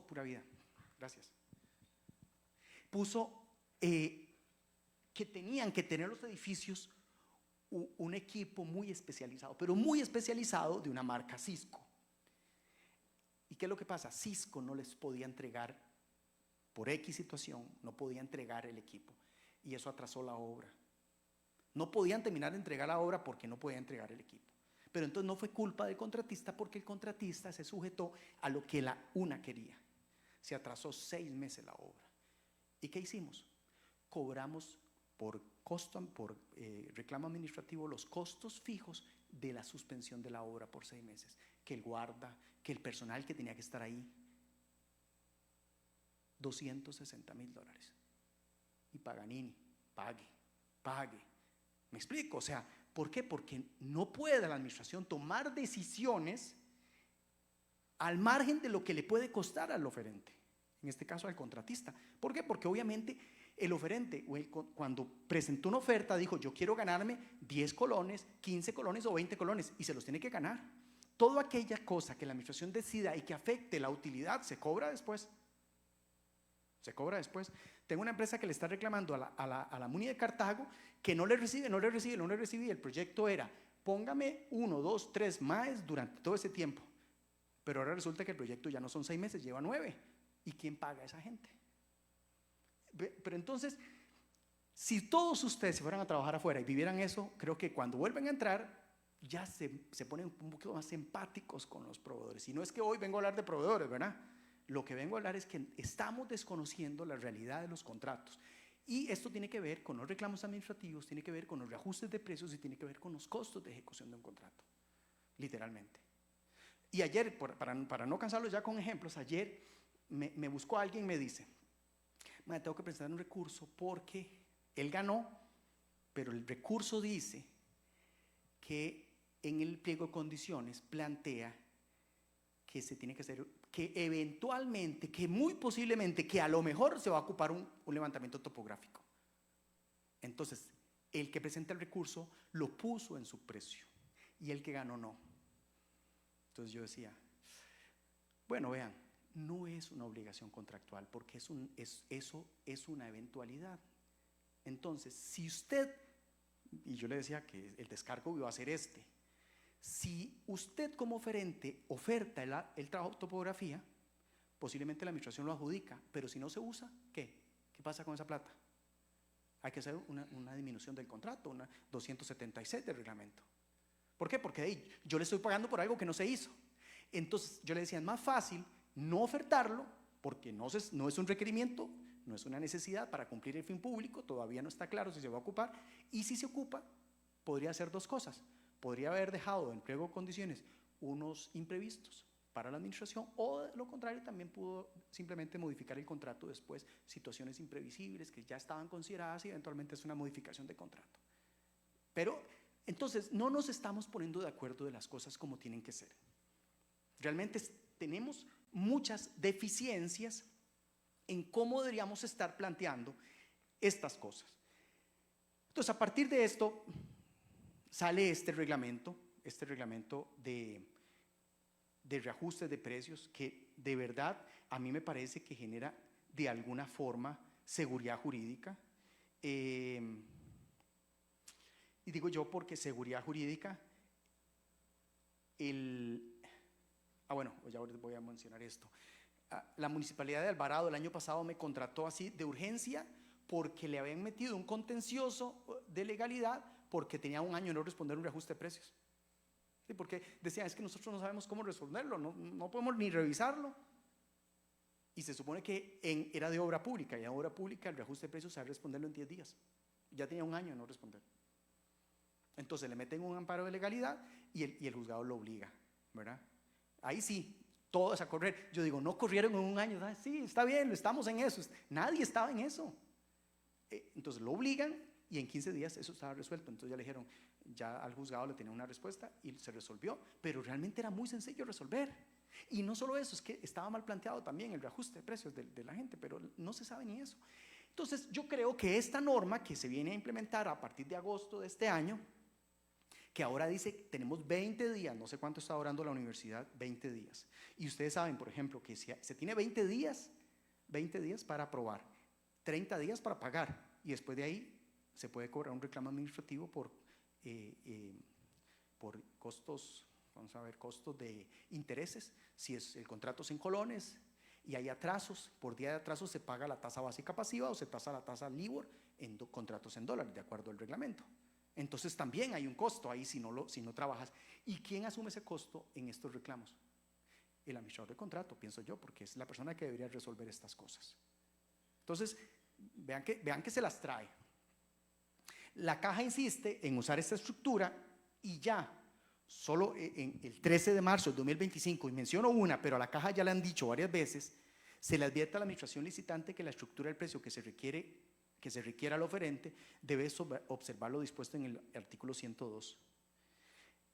pura vida, gracias, que tenían que tener los edificios un equipo muy especializado, pero muy especializado, de una marca Cisco. ¿Y qué es lo que pasa? Cisco no les podía entregar, por X situación, no podía entregar el equipo, y eso atrasó la obra. No podían terminar de entregar la obra porque no podían entregar el equipo. Pero entonces no fue culpa del contratista, porque el contratista se sujetó a lo que la UNA quería. Se atrasó 6 meses la obra. ¿Y qué hicimos? Cobramos por reclamo administrativo los costos fijos de la suspensión de la obra por 6 meses. Que el guarda, que el personal que tenía que estar ahí. $260,000. Y Paganini, pague. ¿Me explico? O sea, ¿por qué? Porque no puede la administración tomar decisiones al margen de lo que le puede costar al oferente, en este caso al contratista. ¿Por qué? Porque obviamente el oferente, cuando presentó una oferta, dijo, yo quiero ganarme 10 colones, 15 colones o 20 colones, y se los tiene que ganar. Toda aquella cosa que la administración decida y que afecte la utilidad se cobra después. Tengo una empresa que le está reclamando a la MUNI de Cartago que no le recibe, y el proyecto era, póngame 1, 2, 3 más durante todo ese tiempo. Pero ahora resulta que el proyecto ya no son 6 meses, lleva 9. ¿Y quién paga a esa gente? Pero entonces, si todos ustedes se fueran a trabajar afuera y vivieran eso, creo que cuando vuelven a entrar, ya se ponen un poquito más empáticos con los proveedores. Y no es que hoy vengo a hablar de proveedores, ¿verdad? Lo que vengo a hablar es que estamos desconociendo la realidad de los contratos. Y esto tiene que ver con los reclamos administrativos, tiene que ver con los reajustes de precios y tiene que ver con los costos de ejecución de un contrato, literalmente. Y ayer, para no cansarlos ya con ejemplos, ayer me buscó alguien y me dice, tengo que presentar un recurso porque él ganó, pero el recurso dice que en el pliego de condiciones plantea que se tiene que hacer, que eventualmente, que muy posiblemente, que a lo mejor se va a ocupar un levantamiento topográfico. Entonces, el que presenta el recurso lo puso en su precio y el que ganó no. Entonces yo decía, bueno, vean, no es una obligación contractual porque eso es una eventualidad. Entonces, si usted, y yo le decía que el descargo iba a ser si usted como oferente oferta el trabajo de topografía, posiblemente la administración lo adjudica, pero si no se usa, ¿qué? ¿Qué pasa con esa plata? Hay que hacer una disminución del contrato, una 276 del reglamento. ¿Por qué? Porque hey, yo le estoy pagando por algo que no se hizo. Entonces yo le decía, es más fácil no ofertarlo, porque no es un requerimiento, no es una necesidad para cumplir el fin público, todavía no está claro si se va a ocupar, y si se ocupa, podría hacer dos cosas. Podría haber dejado en pliego de condiciones unos imprevistos para la administración, o de lo contrario también pudo simplemente modificar el contrato después, situaciones imprevisibles que ya estaban consideradas y eventualmente es una modificación de contrato. Pero entonces no nos estamos poniendo de acuerdo de las cosas como tienen que ser. Realmente tenemos muchas deficiencias en cómo deberíamos estar planteando estas cosas. Entonces, a partir de esto sale este reglamento de reajuste de precios, que de verdad a mí me parece que genera de alguna forma seguridad jurídica. Y digo yo porque seguridad jurídica, bueno, ya voy a mencionar esto. La Municipalidad de Alvarado el año pasado me contrató así de urgencia porque le habían metido un contencioso de legalidad porque tenía un año de no responder un reajuste de precios. ¿Sí? Porque decían, es que nosotros no sabemos cómo responderlo, no podemos ni revisarlo. Y se supone que era de obra pública, y en obra pública el reajuste de precios se va a responderlo en 10 días. Ya tenía un año de no responder. Entonces le meten un amparo de legalidad y el juzgado lo obliga, ¿verdad? Ahí sí, todos a correr. Yo digo, no corrieron en un año. Sí, está bien, estamos en eso. Nadie estaba en eso. Entonces lo obligan y en 15 días eso estaba resuelto. Entonces ya le dijeron, ya al juzgado le tenían una respuesta y se resolvió. Pero realmente era muy sencillo resolver. Y no solo eso, es que estaba mal planteado también el reajuste de precios de la gente, pero no se sabe ni eso. Entonces yo creo que esta norma que se viene a implementar a partir de agosto de este año, que ahora dice tenemos 20 días, no sé cuánto está durando la universidad, 20 días. Y ustedes saben, por ejemplo, que se tiene 20 días para aprobar, 30 días para pagar, y después de ahí se puede cobrar un reclamo administrativo por costos, vamos a ver, costos de intereses, si el contrato es en colones y hay atrasos, por día de atraso se paga la tasa básica pasiva o se tasa la tasa LIBOR en contratos en dólares, de acuerdo al reglamento. Entonces también hay un costo ahí si no trabajas. ¿Y quién asume ese costo en estos reclamos? El administrador de contrato, pienso yo, porque es la persona que debería resolver estas cosas. Entonces, vean que se las trae. La caja insiste en usar esta estructura y ya, solo en el 13 de marzo del 2025, y menciono una, pero a la caja ya le han dicho varias veces, se le advierte a la administración licitante que la estructura del precio que se requiera al oferente debe observar lo dispuesto en el artículo 102.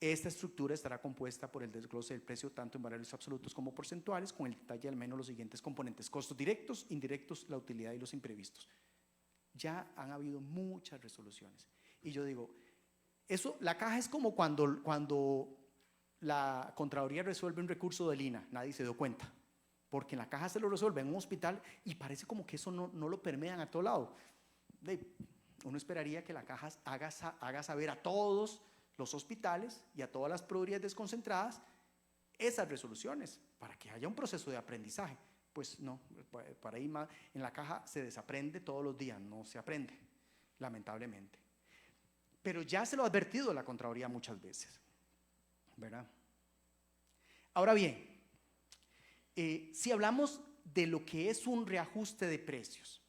Esta estructura estará compuesta por el desglose del precio tanto en valores absolutos como porcentuales, con el detalle al menos los siguientes componentes: costos directos, indirectos, la utilidad y los imprevistos. Ya han habido muchas resoluciones. Y yo digo, la caja es como cuando la Contraloría resuelve un recurso del INAH, nadie se dio cuenta, porque en la caja se lo resuelve en un hospital y parece como que eso no lo permean a todo lado. Uno esperaría que la caja haga saber a todos los hospitales y a todas las proveedorías desconcentradas esas resoluciones para que haya un proceso de aprendizaje. Pues no, para ahí más, en la caja se desaprende todos los días, no se aprende, lamentablemente. Pero ya se lo ha advertido la Contraloría muchas veces, ¿verdad? Ahora bien, si hablamos de lo que es un reajuste de precios,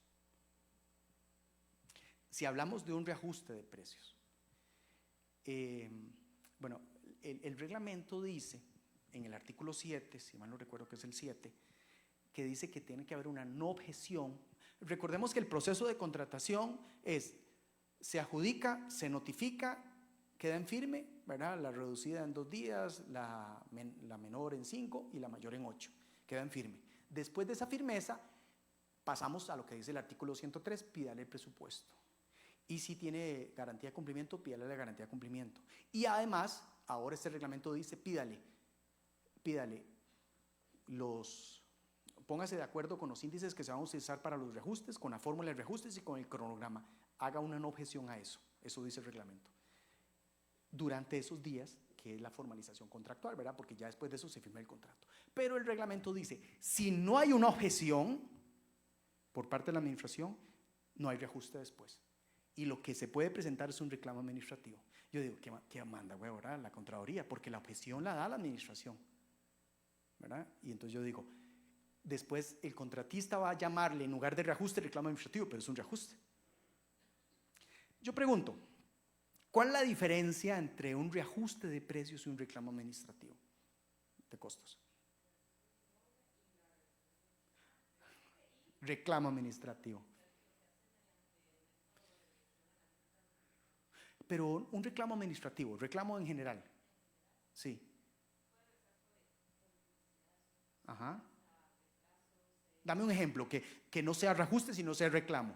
bueno, el reglamento dice, en el artículo 7, si mal no recuerdo que es el 7, que dice que tiene que haber una no objeción. Recordemos que el proceso de contratación se adjudica, se notifica, queda en firme, ¿verdad? La reducida en 2 días, la menor en 5 y la mayor en 8, queda en firme. Después de esa firmeza, pasamos a lo que dice el artículo 103, pídale el presupuesto. Y si tiene garantía de cumplimiento, pídale la garantía de cumplimiento. Y además, ahora este reglamento dice, pídale póngase de acuerdo con los índices que se van a utilizar para los reajustes, con la fórmula de reajustes y con el cronograma. Haga una no objeción a eso. Eso dice el reglamento. Durante esos días que es la formalización contractual, ¿verdad? Porque ya después de eso se firma el contrato. Pero el reglamento dice, si no hay una objeción por parte de la administración, no hay reajuste después. Y lo que se puede presentar es un reclamo administrativo. Yo digo, ¿qué manda, güey, ahora la Contraloría? Porque la objeción la da la administración, ¿verdad? Y entonces yo digo, después el contratista va a llamarle en lugar de reajuste reclamo administrativo, pero es un reajuste. Yo pregunto, ¿cuál es la diferencia entre un reajuste de precios y un reclamo administrativo de costos? Reclamo administrativo. Pero un reclamo administrativo, reclamo en general. Sí. Ajá. Dame un ejemplo, que no sea reajuste, sino sea reclamo.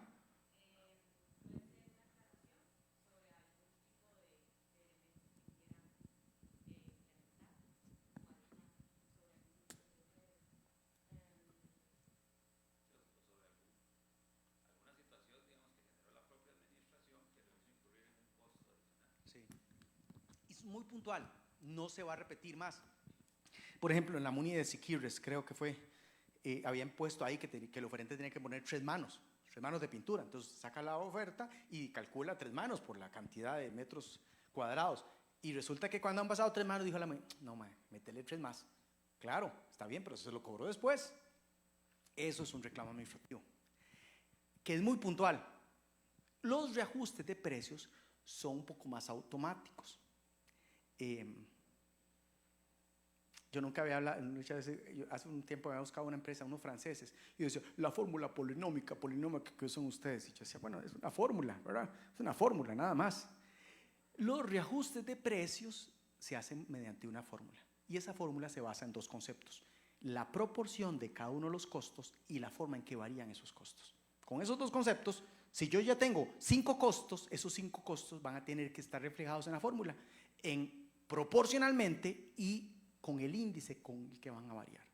Sí. Es muy puntual, no se va a repetir más. Por ejemplo, en la MUNI de Siquirres, creo que fue, habían puesto ahí que el oferente tenía que poner 3 manos de pintura. Entonces saca la oferta y calcula 3 manos por la cantidad de metros cuadrados. Y resulta que cuando han pasado 3 manos, dijo la MUNI, no, métele 3 más. Claro, está bien, pero se lo cobró después. Eso es un reclamo administrativo, que es muy puntual. Los reajustes de precios son un poco más automáticos. Yo nunca había hablado, muchas veces, hace un tiempo había buscado una empresa, unos franceses, y yo decía, la fórmula polinómica, ¿qué son ustedes? Y yo decía, bueno, es una fórmula, ¿verdad? Es una fórmula, nada más. Los reajustes de precios se hacen mediante una fórmula, y esa fórmula se basa en 2 conceptos: la proporción de cada uno de los costos y la forma en que varían esos costos. Con esos 2 conceptos, si yo ya tengo 5 costos, esos 5 costos van a tener que estar reflejados en la fórmula, proporcionalmente y con el índice con el que van a variar.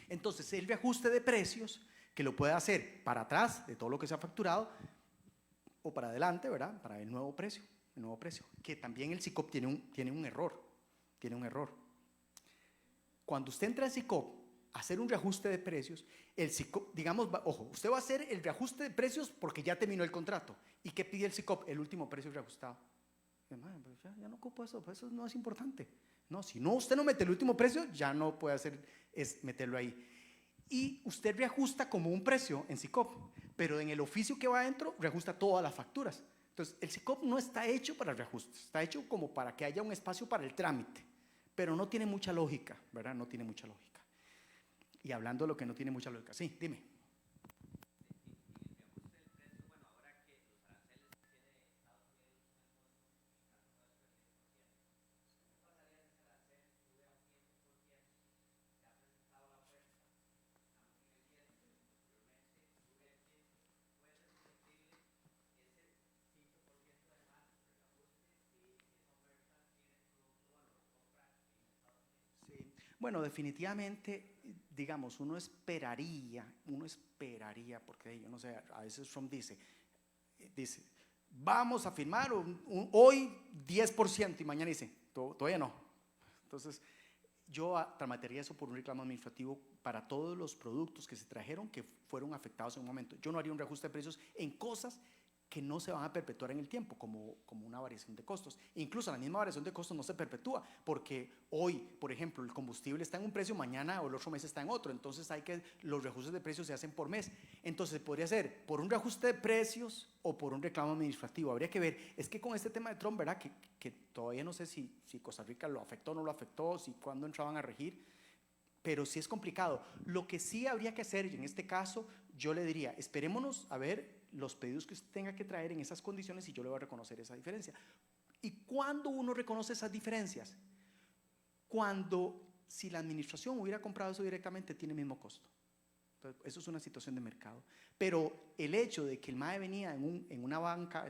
Entonces, el reajuste de precios, que lo puede hacer para atrás de todo lo que se ha facturado, o para adelante, ¿verdad? Para el nuevo precio, que también el SICOP tiene un error. Cuando usted entra al SICOP a hacer un reajuste de precios, el SICOP, digamos, ojo, usted va a hacer el reajuste de precios porque ya terminó el contrato. ¿Y qué pide el SICOP? El último precio reajustado. Pues ya no ocupo eso, pues eso no es importante. No, si no, usted no mete el último precio, ya no puede hacer, es meterlo ahí. Y usted reajusta como un precio en SICOP, pero en el oficio que va adentro, reajusta todas las facturas. Entonces, el SICOP no está hecho para reajustes, está hecho como para que haya un espacio para el trámite, pero no tiene mucha lógica, ¿verdad? No tiene mucha lógica. Y hablando de lo que no tiene mucha lógica, sí, dime. Bueno, definitivamente, digamos, uno esperaría, porque yo no sé, a veces Trump dice, vamos a firmar hoy 10% y mañana dice, todavía no. Entonces, yo tramitaría eso por un reclamo administrativo para todos los productos que se trajeron que fueron afectados en un momento. Yo no haría un reajuste de precios en cosas que no se van a perpetuar en el tiempo, como una variación de costos. Incluso la misma variación de costos no se perpetúa, porque hoy, por ejemplo, el combustible está en un precio, mañana o el otro mes está en otro, entonces los reajustes de precios se hacen por mes. Entonces podría ser por un reajuste de precios o por un reclamo administrativo. Habría que ver, es que con este tema de Trump, ¿verdad? Que todavía no sé si Costa Rica lo afectó o no lo afectó, si cuándo entraban a regir, pero sí es complicado. Lo que sí habría que hacer, y en este caso yo le diría, esperémonos a ver los pedidos que usted tenga que traer en esas condiciones y yo le voy a reconocer esa diferencia. ¿Y cuándo uno reconoce esas diferencias? Si la administración hubiera comprado eso directamente, tiene el mismo costo. Entonces, eso es una situación de mercado. Pero el hecho de que el MAE venía en una banca,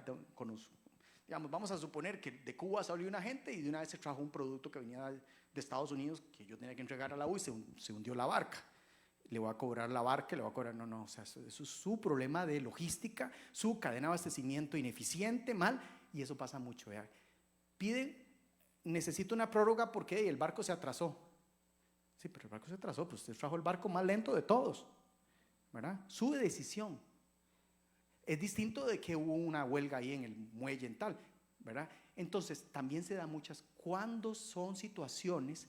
digamos, vamos a suponer que de Cuba salió una gente y de una vez se trajo un producto que venía de Estados Unidos que yo tenía que entregar a la U y se hundió la barca. Le voy a cobrar la barca, le voy a cobrar, no, o sea, eso es su problema de logística, su cadena de abastecimiento ineficiente, mal, y eso pasa mucho. Piden necesito una prórroga porque el barco se atrasó. Sí, pero el barco se atrasó, pues usted trajo el barco más lento de todos, ¿verdad? Su decisión. Es distinto de que hubo una huelga ahí en el muelle en tal, ¿verdad? Entonces, también se da muchas, cuando son situaciones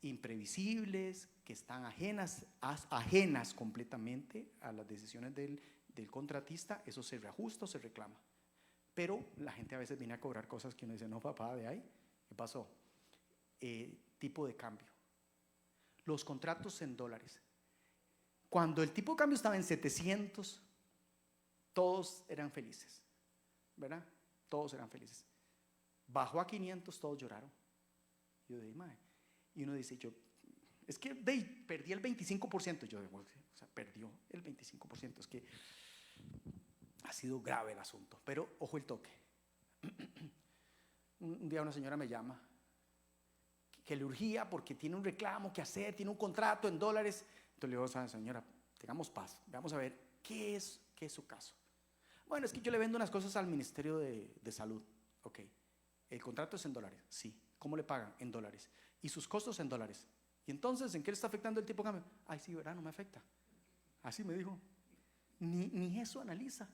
imprevisibles, que están ajenas completamente a las decisiones del contratista, eso se reajusta o se reclama. Pero la gente a veces viene a cobrar cosas que uno dice, no papá, de ahí, ¿qué pasó? Tipo de cambio. Los contratos en dólares. Cuando el tipo de cambio estaba en 700, todos eran felices, ¿verdad? Todos eran felices. Bajó a 500, todos lloraron. Yo dije, mae. Y uno dice, es que perdí el 25%. Yo digo, o sea, perdió el 25%. Es que ha sido grave el asunto. Pero ojo el toque. Un día una señora me llama que le urgía porque tiene un reclamo que hacer, tiene un contrato en dólares. Entonces le digo, señora, tengamos paz, vamos a ver qué es su caso. Bueno, es que yo le vendo unas cosas al Ministerio de Salud. Ok, el contrato es en dólares, sí. ¿Cómo le pagan? En dólares. ¿Y sus costos en dólares? ¿Y entonces en qué le está afectando el tipo de cambio? Ay, sí, ¿verdad? No me afecta. Así me dijo. Ni eso analiza.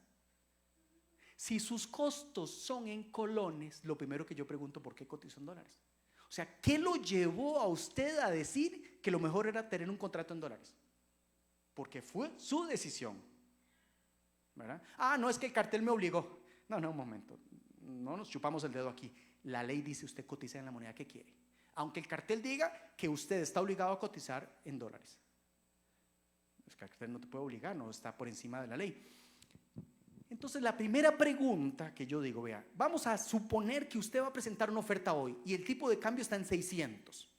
Si sus costos son en colones, lo primero que yo pregunto, ¿por qué cotizó en dólares? O sea, ¿qué lo llevó a usted a decir que lo mejor era tener un contrato en dólares? Porque fue su decisión, ¿verdad? No, es que el cartel me obligó. No, un momento, no nos chupamos el dedo aquí. La ley dice usted cotiza en la moneda que quiere, aunque el cartel diga que usted está obligado a cotizar en dólares. El cartel no te puede obligar, no está por encima de la ley. Entonces la primera pregunta que yo digo, vea, vamos a suponer que usted va a presentar una oferta hoy y el tipo de cambio está en 600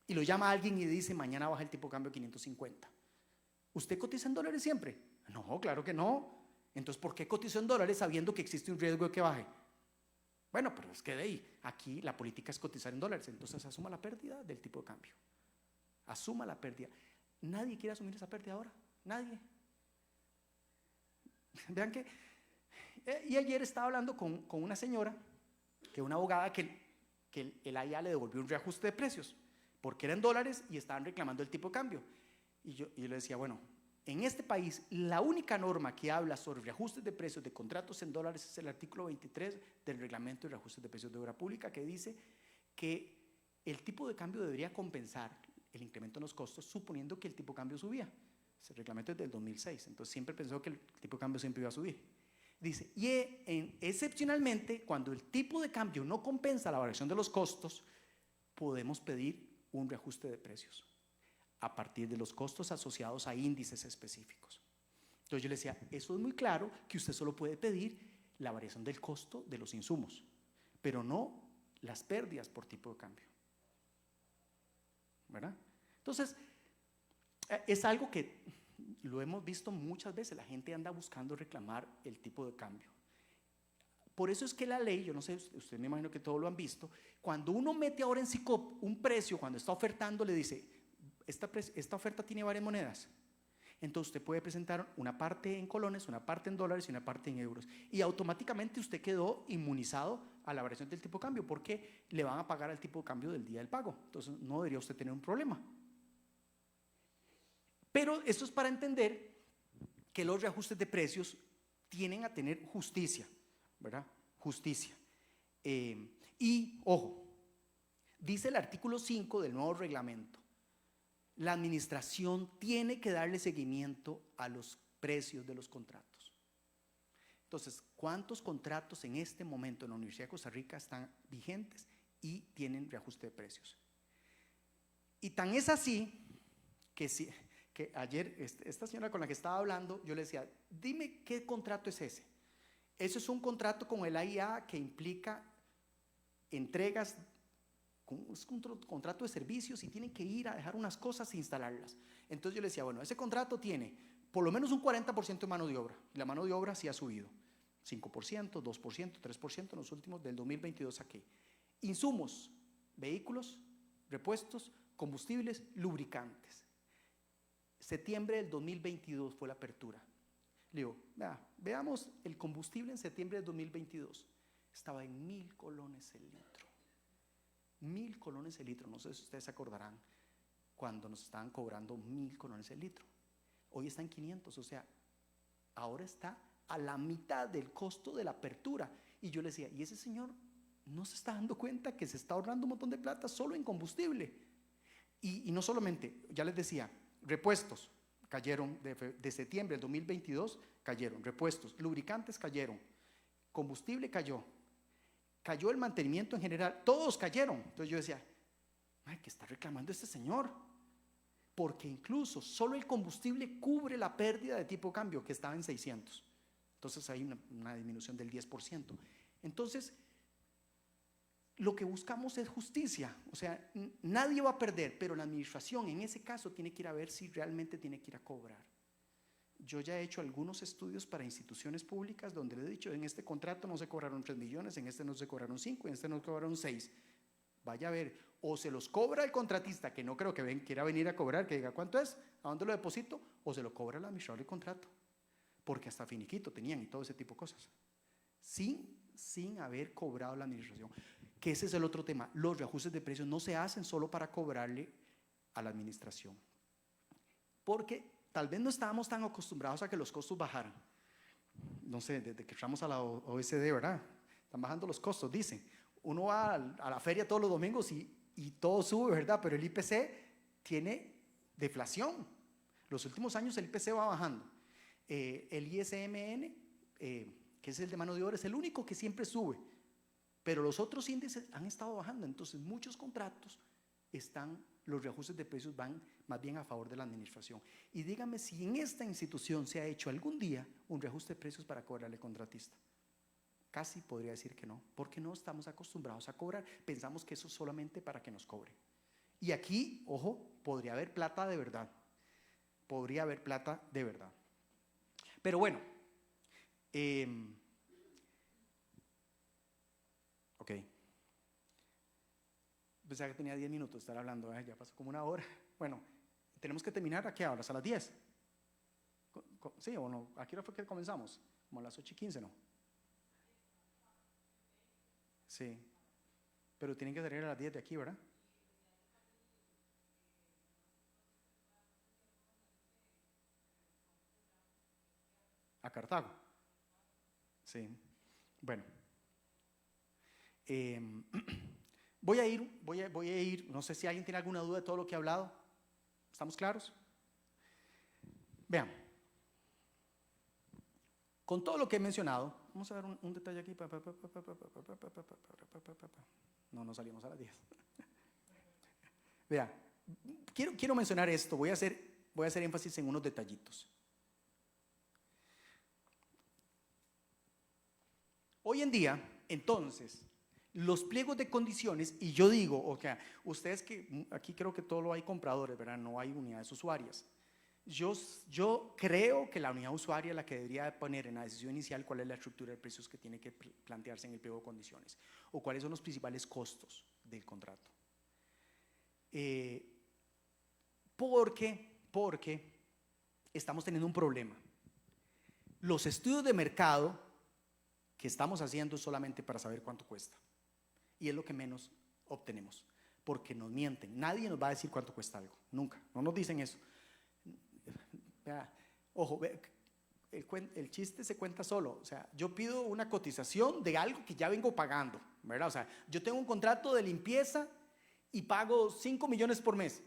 y lo llama a alguien y dice mañana baja el tipo de cambio a 550. ¿Usted cotiza en dólares siempre? No, claro que no. Entonces, ¿por qué cotizó en dólares sabiendo que existe un riesgo de que baje? Bueno, pero es que de ahí, aquí la política es cotizar en dólares, entonces asuma la pérdida del tipo de cambio. Asuma la pérdida. Nadie quiere asumir esa pérdida ahora, nadie. Vean que, y ayer estaba hablando con una señora, que una abogada que el AIA le devolvió un reajuste de precios, porque eran dólares y estaban reclamando el tipo de cambio. Y yo le decía, bueno, en este país la única norma que habla sobre reajustes de precios de contratos en dólares es el artículo 23 del reglamento de reajustes de precios de obra pública, que dice que el tipo de cambio debería compensar el incremento en los costos suponiendo que el tipo de cambio subía. Ese reglamento es del 2006, entonces siempre pensó que el tipo de cambio siempre iba a subir. Dice, y excepcionalmente, cuando el tipo de cambio no compensa la variación de los costos, podemos pedir un reajuste de precios a partir de los costos asociados a índices específicos. Entonces yo le decía, eso es muy claro que usted solo puede pedir la variación del costo de los insumos, pero no las pérdidas por tipo de cambio, ¿verdad? Entonces, es algo que lo hemos visto muchas veces, la gente anda buscando reclamar el tipo de cambio. Por eso es que la ley, yo no sé, usted me imagino que todos lo han visto, cuando uno mete ahora en SICOP un precio, cuando está ofertando, le dice, esta oferta tiene varias monedas. Entonces usted puede presentar una parte en colones, una parte en dólares y una parte en euros. Y automáticamente usted quedó inmunizado a la variación del tipo de cambio, porque le van a pagar el tipo de cambio del día del pago. Entonces no debería usted tener un problema. Pero esto es para entender que los reajustes de precios tienen a tener justicia, ¿verdad? Justicia. Y, ojo, dice el artículo 5 del nuevo reglamento, la administración tiene que darle seguimiento a los precios de los contratos. Entonces, ¿cuántos contratos en este momento en la Universidad de Costa Rica están vigentes y tienen reajuste de precios? Y tan es así que ayer esta señora con la que estaba hablando, yo le decía, dime qué contrato es ese. Eso es un contrato con el AIA que implica entregas, es un contrato de servicios y tienen que ir a dejar unas cosas e instalarlas. Entonces yo le decía, bueno, ese contrato tiene por lo menos un 40% de mano de obra, y la mano de obra sí ha subido, 5%, 2%, 3% en los últimos del 2022 aquí. Insumos, vehículos, repuestos, combustibles, lubricantes. Septiembre del 2022 fue la apertura. Le digo, veamos el combustible en septiembre del 2022. Estaba en 1,000 colones el litro. 1.000 colones el litro. No sé si ustedes se acordarán cuando nos estaban cobrando 1.000 colones el litro. Hoy está en 500, o sea, ahora está a la mitad del costo de la apertura. Y yo le decía, ¿y ese señor no se está dando cuenta que se está ahorrando un montón de plata solo en combustible? Y no solamente, ya les decía, repuestos cayeron de septiembre del 2022, cayeron, repuestos, lubricantes cayeron, combustible cayó el mantenimiento en general, todos cayeron. Entonces yo decía, ¿qué está reclamando este señor? Porque incluso solo el combustible cubre la pérdida de tipo de cambio, que estaba en 600. Entonces hay una disminución del 10%. Entonces, lo que buscamos es justicia. O sea, nadie va a perder, pero la administración en ese caso tiene que ir a ver si realmente tiene que ir a cobrar. Yo ya he hecho algunos estudios para instituciones públicas donde le he dicho, en este contrato no se cobraron 3 millones, en este no se cobraron 5, en este no se cobraron 6. Vaya a ver, o se los cobra el contratista, que no creo que quiera venir a cobrar, que diga cuánto es, a dónde lo deposito, o se lo cobra el administrador del contrato, porque hasta finiquito tenían y todo ese tipo de cosas, sin haber cobrado la administración. Que ese es el otro tema, los reajustes de precios no se hacen solo para cobrarle a la administración, porque tal vez no estábamos tan acostumbrados a que los costos bajaran. No sé, desde que entramos a la OECD, ¿verdad? Están bajando los costos, dicen. Uno va a la feria todos los domingos y todo sube, ¿verdad? Pero el IPC tiene deflación. Los últimos años el IPC va bajando. El ISMN, que es el de mano de obra, es el único que siempre sube. Pero los otros índices han estado bajando. Entonces, muchos contratos los reajustes de precios van más bien a favor de la administración. Y dígame si en esta institución se ha hecho algún día un reajuste de precios para cobrarle al contratista. Casi podría decir que no, porque no estamos acostumbrados a cobrar. Pensamos que eso es solamente para que nos cobre. Y aquí, ojo, podría haber plata de verdad. Podría haber plata de verdad. Pero bueno, ok. Pensaba que tenía 10 minutos de estar hablando, ya pasó como una hora. Bueno, tenemos que terminar ¿a qué horas? ¿A las 10? ¿Sí o no? ¿A qué hora fue que comenzamos? Como a las 8:15, ¿no? Sí, pero tienen que salir a las 10 de aquí, ¿verdad? A Cartago. Sí, bueno. Voy a ir, no sé si alguien tiene alguna duda de todo lo que he hablado. ¿Estamos claros? Vean, con todo lo que he mencionado, vamos a ver un detalle aquí. No salimos a las 10. Vean, quiero mencionar esto, voy a hacer énfasis en unos detallitos. Hoy en día, entonces, los pliegos de condiciones, y yo digo, o sea, ustedes que aquí creo que todo lo hay compradores, ¿verdad? No hay unidades usuarias. Yo creo que la unidad usuaria es la que debería poner en la decisión inicial cuál es la estructura de precios que tiene que plantearse en el pliego de condiciones, o cuáles son los principales costos del contrato. Porque estamos teniendo un problema. Los estudios de mercado que estamos haciendo es solamente para saber cuánto cuesta. Y es lo que menos obtenemos, porque nos mienten. Nadie nos va a decir cuánto cuesta algo, nunca, no nos dicen eso. Ojo, el chiste se cuenta solo. O sea, yo pido una cotización de algo que ya vengo pagando, ¿verdad? O sea, yo tengo un contrato de limpieza y pago 5 millones por mes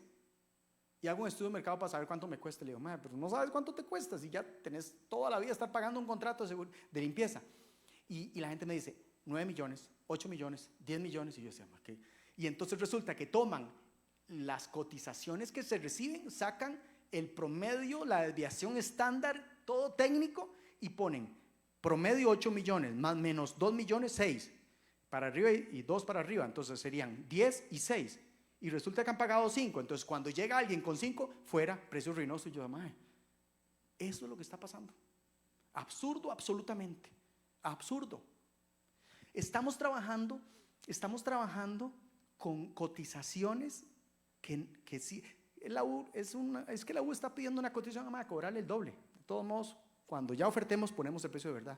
y hago un estudio de mercado para saber cuánto me cuesta. Le digo, pero no sabes cuánto te cuesta si ya tenés toda la vida estar pagando un contrato de limpieza. Y la gente me dice 9 millones, 8 millones, 10 millones. Y yo decía, ¿qué? Y entonces resulta que toman las cotizaciones que se reciben, sacan el promedio, la desviación estándar, todo técnico, y ponen promedio 8 millones, más menos 2 millones, 6 para arriba y 2 para arriba. Entonces serían 10 y 6. Y resulta que han pagado 5. Entonces cuando llega alguien con 5, fuera precio ruinoso. Y yo, eso es lo que está pasando. Absurdo, absolutamente. Absurdo. Estamos trabajando con cotizaciones que sí, es que la U está pidiendo una cotización a cobrarle el doble. De todos modos, cuando ya ofertemos ponemos el precio de verdad.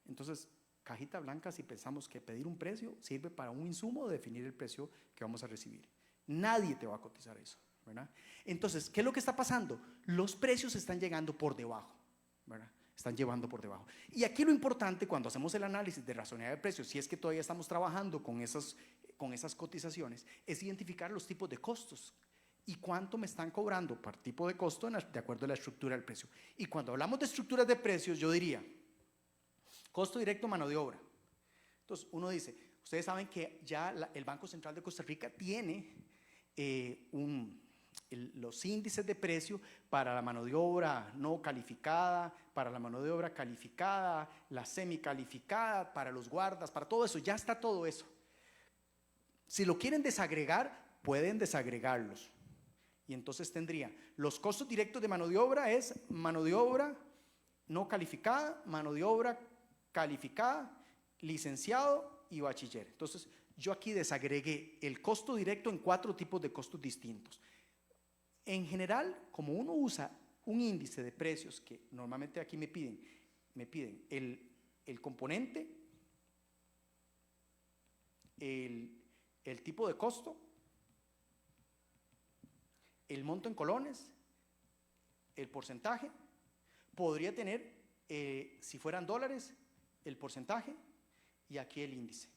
Entonces, cajita blanca si pensamos que pedir un precio sirve para un insumo o definir el precio que vamos a recibir. Nadie te va a cotizar eso, ¿verdad? Entonces, ¿qué es lo que está pasando? Los precios están llegando por debajo, ¿verdad? Están llevando por debajo. Y aquí lo importante cuando hacemos el análisis de razonabilidad de precios, si es que todavía estamos trabajando con esas cotizaciones, es identificar los tipos de costos y cuánto me están cobrando por tipo de costo de acuerdo a la estructura del precio. Y cuando hablamos de estructuras de precios, yo diría, costo directo, mano de obra. Entonces, uno dice, ustedes saben que ya el Banco Central de Costa Rica tiene los índices de precio para la mano de obra no calificada, para la mano de obra calificada, la semicalificada, para los guardas, para todo eso, ya está todo eso. Si lo quieren desagregar, pueden desagregarlos. Y entonces tendría, los costos directos de mano de obra es mano de obra no calificada, mano de obra calificada, licenciado y bachiller. Entonces, yo aquí desagregué el costo directo en 4 tipos de costos distintos. En general, como uno usa un índice de precios, que normalmente aquí me piden el componente, el tipo de costo, el monto en colones, el porcentaje, podría tener, si fueran dólares, el porcentaje y aquí el índice.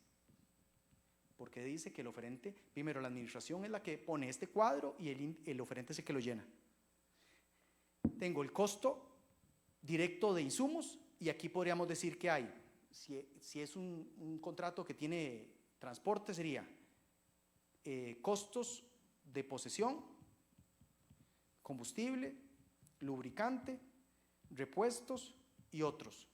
Porque dice que el oferente, primero la administración es la que pone este cuadro y el oferente es el que lo llena. Tengo el costo directo de insumos y aquí podríamos decir que hay, si es un contrato que tiene transporte sería costos de posesión, combustible, lubricante, repuestos y otros.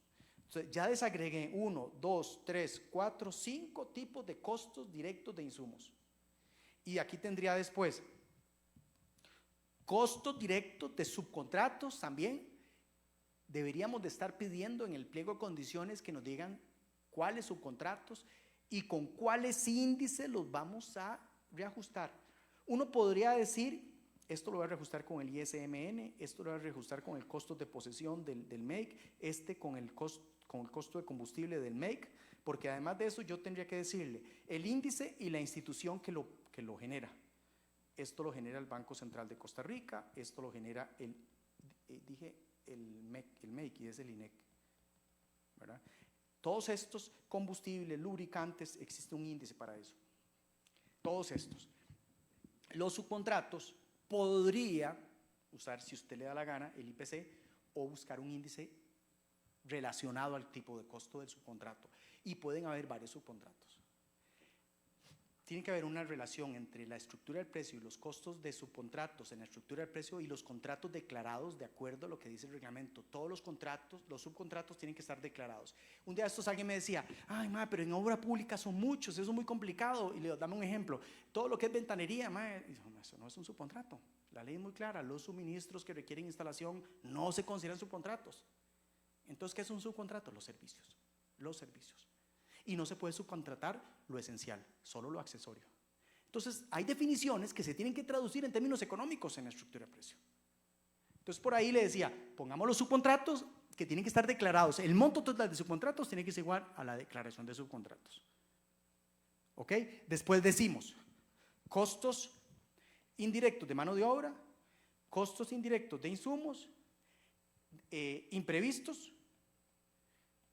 Entonces, ya desagregué 1, 2, 3, 4, 5 tipos de costos directos de insumos. Y aquí tendría después costos directos de subcontratos también. Deberíamos de estar pidiendo en el pliego de condiciones que nos digan cuáles subcontratos y con cuáles índices los vamos a reajustar. Uno podría decir, esto lo voy a reajustar con el ISMN, esto lo voy a reajustar con el costo de posesión del MEIC, con el costo de combustible del MEIC, porque además de eso yo tendría que decirle el índice y la institución que lo genera. Esto lo genera el Banco Central de Costa Rica, esto lo genera el MEIC y es el INEC, ¿verdad? Todos estos combustibles, lubricantes, existe un índice para eso. Todos estos. Los subcontratos podría usar, si usted le da la gana, el IPC o buscar un índice relacionado al tipo de costo del subcontrato. Y pueden haber varios subcontratos. Tiene que haber una relación entre la estructura del precio y los costos de subcontratos en la estructura del precio y los contratos declarados de acuerdo a lo que dice el reglamento. Todos los contratos, los subcontratos tienen que estar declarados. Un día de estos alguien me decía, ay, ma, pero en obra pública son muchos, eso es muy complicado. Y le dame un ejemplo, todo lo que es ventanería, ma, eso no es un subcontrato. La ley es muy clara, los suministros que requieren instalación no se consideran subcontratos. Entonces, ¿qué es un subcontrato? Los servicios. Y no se puede subcontratar lo esencial, solo lo accesorio. Entonces, hay definiciones que se tienen que traducir en términos económicos en la estructura de precio. Entonces, por ahí le decía, pongamos los subcontratos que tienen que estar declarados. El monto total de subcontratos tiene que ser igual a la declaración de subcontratos. ¿Ok? Después decimos, costos indirectos de mano de obra, costos indirectos de insumos, imprevistos,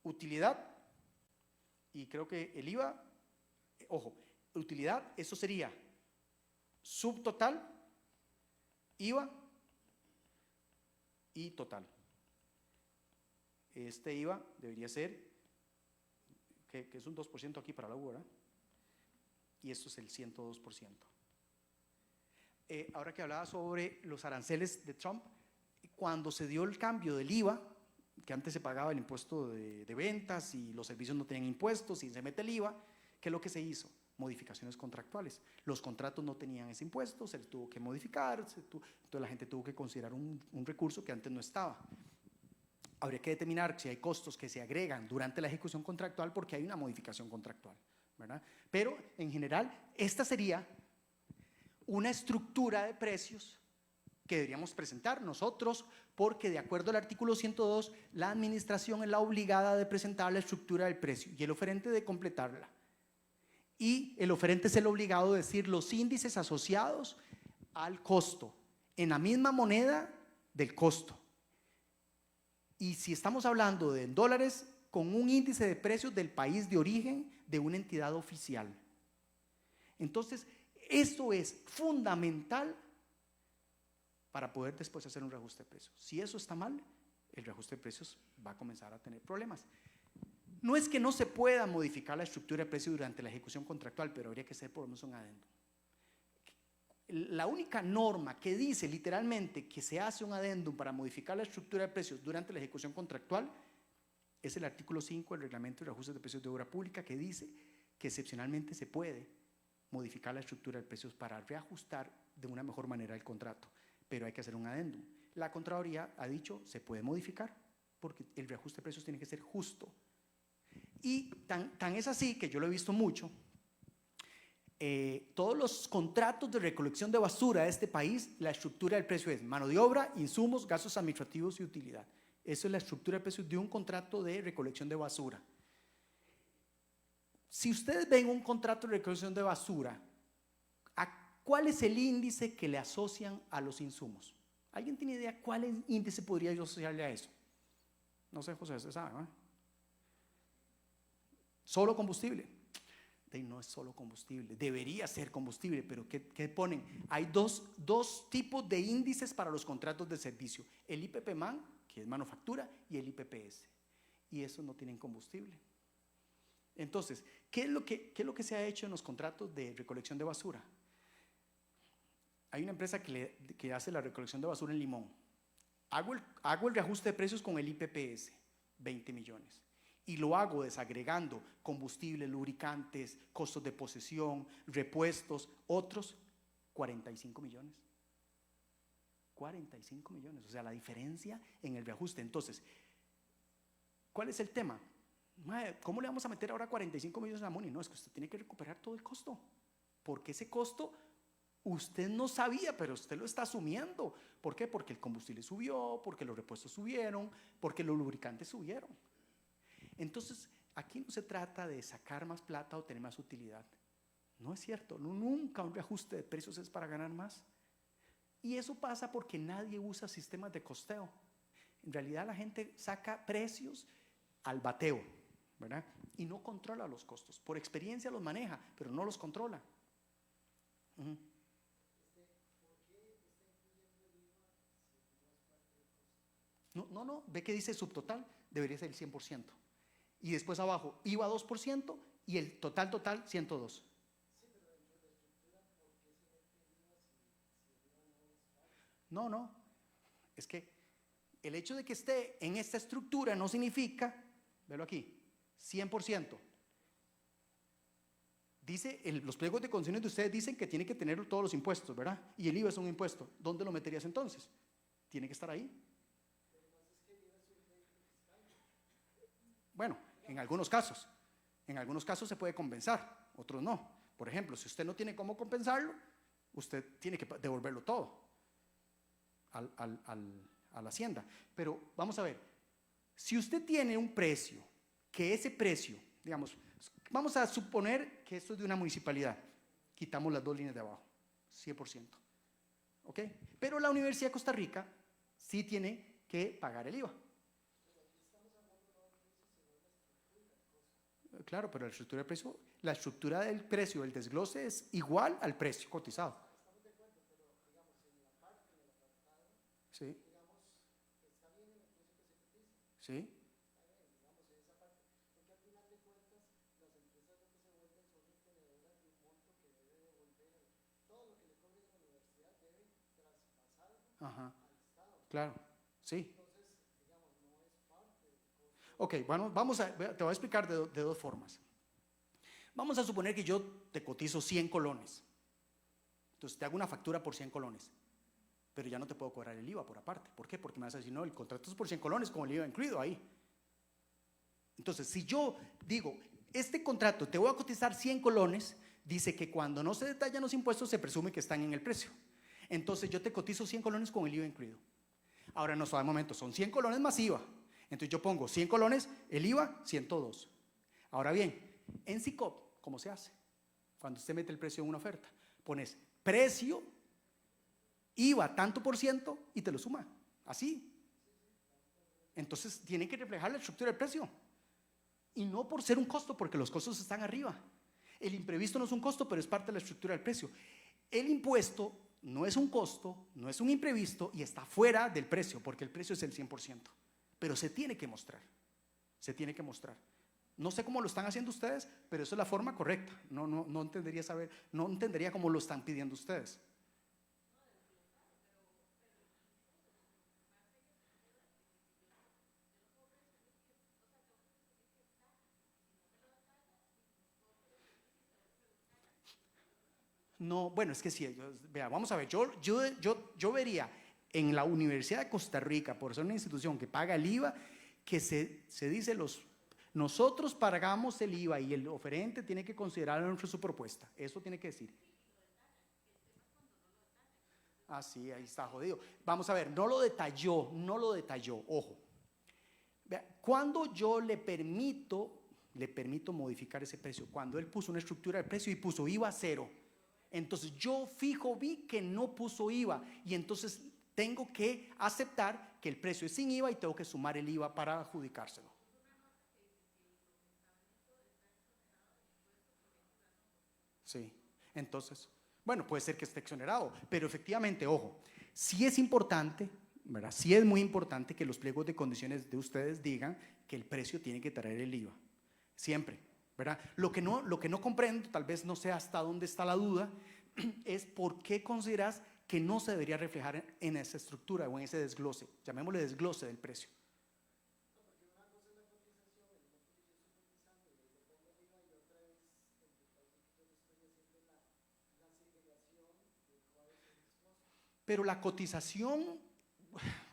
utilidad, y creo que el IVA, ojo, utilidad, eso sería subtotal, IVA y total. Este IVA debería ser, que es un 2% aquí para la U, ¿verdad? Y esto es el 102%. Ahora que hablaba sobre los aranceles de Trump, cuando se dio el cambio del IVA, que antes se pagaba el impuesto de ventas y los servicios no tenían impuestos y se mete el IVA, ¿qué es lo que se hizo? Modificaciones contractuales. Los contratos no tenían ese impuesto, se les tuvo que modificar, entonces la gente tuvo que considerar un recurso que antes no estaba. Habría que determinar si hay costos que se agregan durante la ejecución contractual porque hay una modificación contractual, ¿verdad? Pero en general, esta sería una estructura de precios que deberíamos presentar nosotros, porque de acuerdo al artículo 102, la administración es la obligada de presentar la estructura del precio y el oferente de completarla. Y el oferente es el obligado de decir los índices asociados al costo, en la misma moneda del costo. Y si estamos hablando de dólares, con un índice de precios del país de origen de una entidad oficial. Entonces, eso es fundamental para poder después hacer un reajuste de precios. Si eso está mal, el reajuste de precios va a comenzar a tener problemas. No es que no se pueda modificar la estructura de precios durante la ejecución contractual, pero habría que ser por lo menos un adendum. La única norma que dice literalmente que se hace un adendum para modificar la estructura de precios durante la ejecución contractual es el artículo 5 del Reglamento de Reajustes de Precios de Obra Pública, que dice que excepcionalmente se puede modificar la estructura de precios para reajustar de una mejor manera el contrato, pero hay que hacer un adendum. La Contraloría ha dicho se puede modificar porque el reajuste de precios tiene que ser justo. Y tan es así que yo lo he visto mucho. Todos los contratos de recolección de basura de este país, la estructura del precio es mano de obra, insumos, gastos administrativos y utilidad. Esa es la estructura de precios de un contrato de recolección de basura. Si ustedes ven un contrato de recolección de basura, ¿cuál es el índice que le asocian a los insumos? ¿Alguien tiene idea cuál índice podría yo asociarle a eso? No sé, José, ¿usted sabe? ¿No? ¿Solo combustible? No es solo combustible, debería ser combustible, pero ¿qué ponen? Hay dos tipos de índices para los contratos de servicio, el IPPMAN, que es manufactura, y el IPPS, y esos no tienen combustible. Entonces, ¿qué es lo que se ha hecho en los contratos de recolección de basura? Hay una empresa que hace la recolección de basura en Limón. Hago el reajuste de precios con el IPPS, 20 millones. Y lo hago desagregando combustible, lubricantes, costos de posesión, repuestos, otros, 45 millones. 45 millones, o sea, la diferencia en el reajuste. Entonces, ¿cuál es el tema? ¿Cómo le vamos a meter ahora 45 millones a la MONI? No, es que usted tiene que recuperar todo el costo, porque ese costo usted no sabía, pero usted lo está asumiendo. ¿Por qué? Porque el combustible subió, porque los repuestos subieron, porque los lubricantes subieron. Entonces, aquí no se trata de sacar más plata o tener más utilidad. No es cierto, nunca un reajuste de precios es para ganar más. Y eso pasa porque nadie usa sistemas de costeo. En realidad la gente saca precios al bateo, ¿verdad? Y no controla los costos. Por experiencia los maneja, pero no los controla. No, ve que dice subtotal, debería ser el 100%. Y después abajo, IVA 2% y el total 102. No, es que el hecho de que esté en esta estructura no significa, velo aquí, 100%. Dice, los pliegos de condiciones de ustedes dicen que tiene que tener todos los impuestos, ¿verdad? Y el IVA es un impuesto. ¿Dónde lo meterías entonces? Tiene que estar ahí. Bueno, en algunos casos se puede compensar, otros no. Por ejemplo, si usted no tiene cómo compensarlo, usted tiene que devolverlo todo a la hacienda. Pero vamos a ver, si usted tiene un precio, que ese precio, digamos, vamos a suponer que esto es de una municipalidad, quitamos las dos líneas de abajo, 100%, ¿ok? Pero la Universidad de Costa Rica sí tiene que pagar el IVA. Claro, pero la estructura del precio, el desglose es igual al precio cotizado. Sí. Sí. Ajá. Claro. Sí. Ok, bueno, te voy a explicar de dos formas. Vamos a suponer que yo te cotizo 100 colones. Entonces te hago una factura por 100 colones. Pero ya no te puedo cobrar el IVA por aparte. ¿Por qué? Porque me vas a decir, no, el contrato es por 100 colones con el IVA incluido ahí. Entonces, si yo digo, este contrato te voy a cotizar 100 colones, dice que cuando no se detallan los impuestos se presume que están en el precio. Entonces yo te cotizo 100 colones con el IVA incluido. Ahora no, suave momento, son 100 colones más IVA. Entonces yo pongo 100 colones, el IVA 102. Ahora bien, en SICOP, ¿cómo se hace? Cuando usted mete el precio en una oferta, pones precio, IVA tanto por ciento y te lo suma, así. Entonces tiene que reflejar la estructura del precio. Y no por ser un costo, porque los costos están arriba. El imprevisto no es un costo, pero es parte de la estructura del precio. El impuesto no es un costo, no es un imprevisto y está fuera del precio, porque el precio es el 100%. Pero se tiene que mostrar. Se tiene que mostrar. No sé cómo lo están haciendo ustedes, pero esa es la forma correcta. No entendería cómo lo están pidiendo ustedes. No, bueno, es que sí, vea, vamos a ver, yo vería en la Universidad de Costa Rica, por ser una institución que paga el IVA, que se dice nosotros pagamos el IVA y el oferente tiene que considerarlo dentro de su propuesta. Eso tiene que decir. Ah, sí, ahí está jodido. Vamos a ver, no lo detalló, ojo. Vea, cuando yo le permito modificar ese precio, cuando él puso una estructura de precio y puso IVA 0. Entonces yo vi que no puso IVA y entonces tengo que aceptar que el precio es sin IVA y tengo que sumar el IVA para adjudicárselo. Sí, entonces, bueno, puede ser que esté exonerado, pero efectivamente, ojo, sí es importante, ¿verdad? Sí es muy importante que los pliegos de condiciones de ustedes digan que el precio tiene que traer el IVA, siempre, ¿verdad? Lo que no comprendo, tal vez no sé hasta dónde está la duda, es por qué consideras que no se debería reflejar en esa estructura o en ese desglose, llamémosle desglose del precio. Pero la cotización,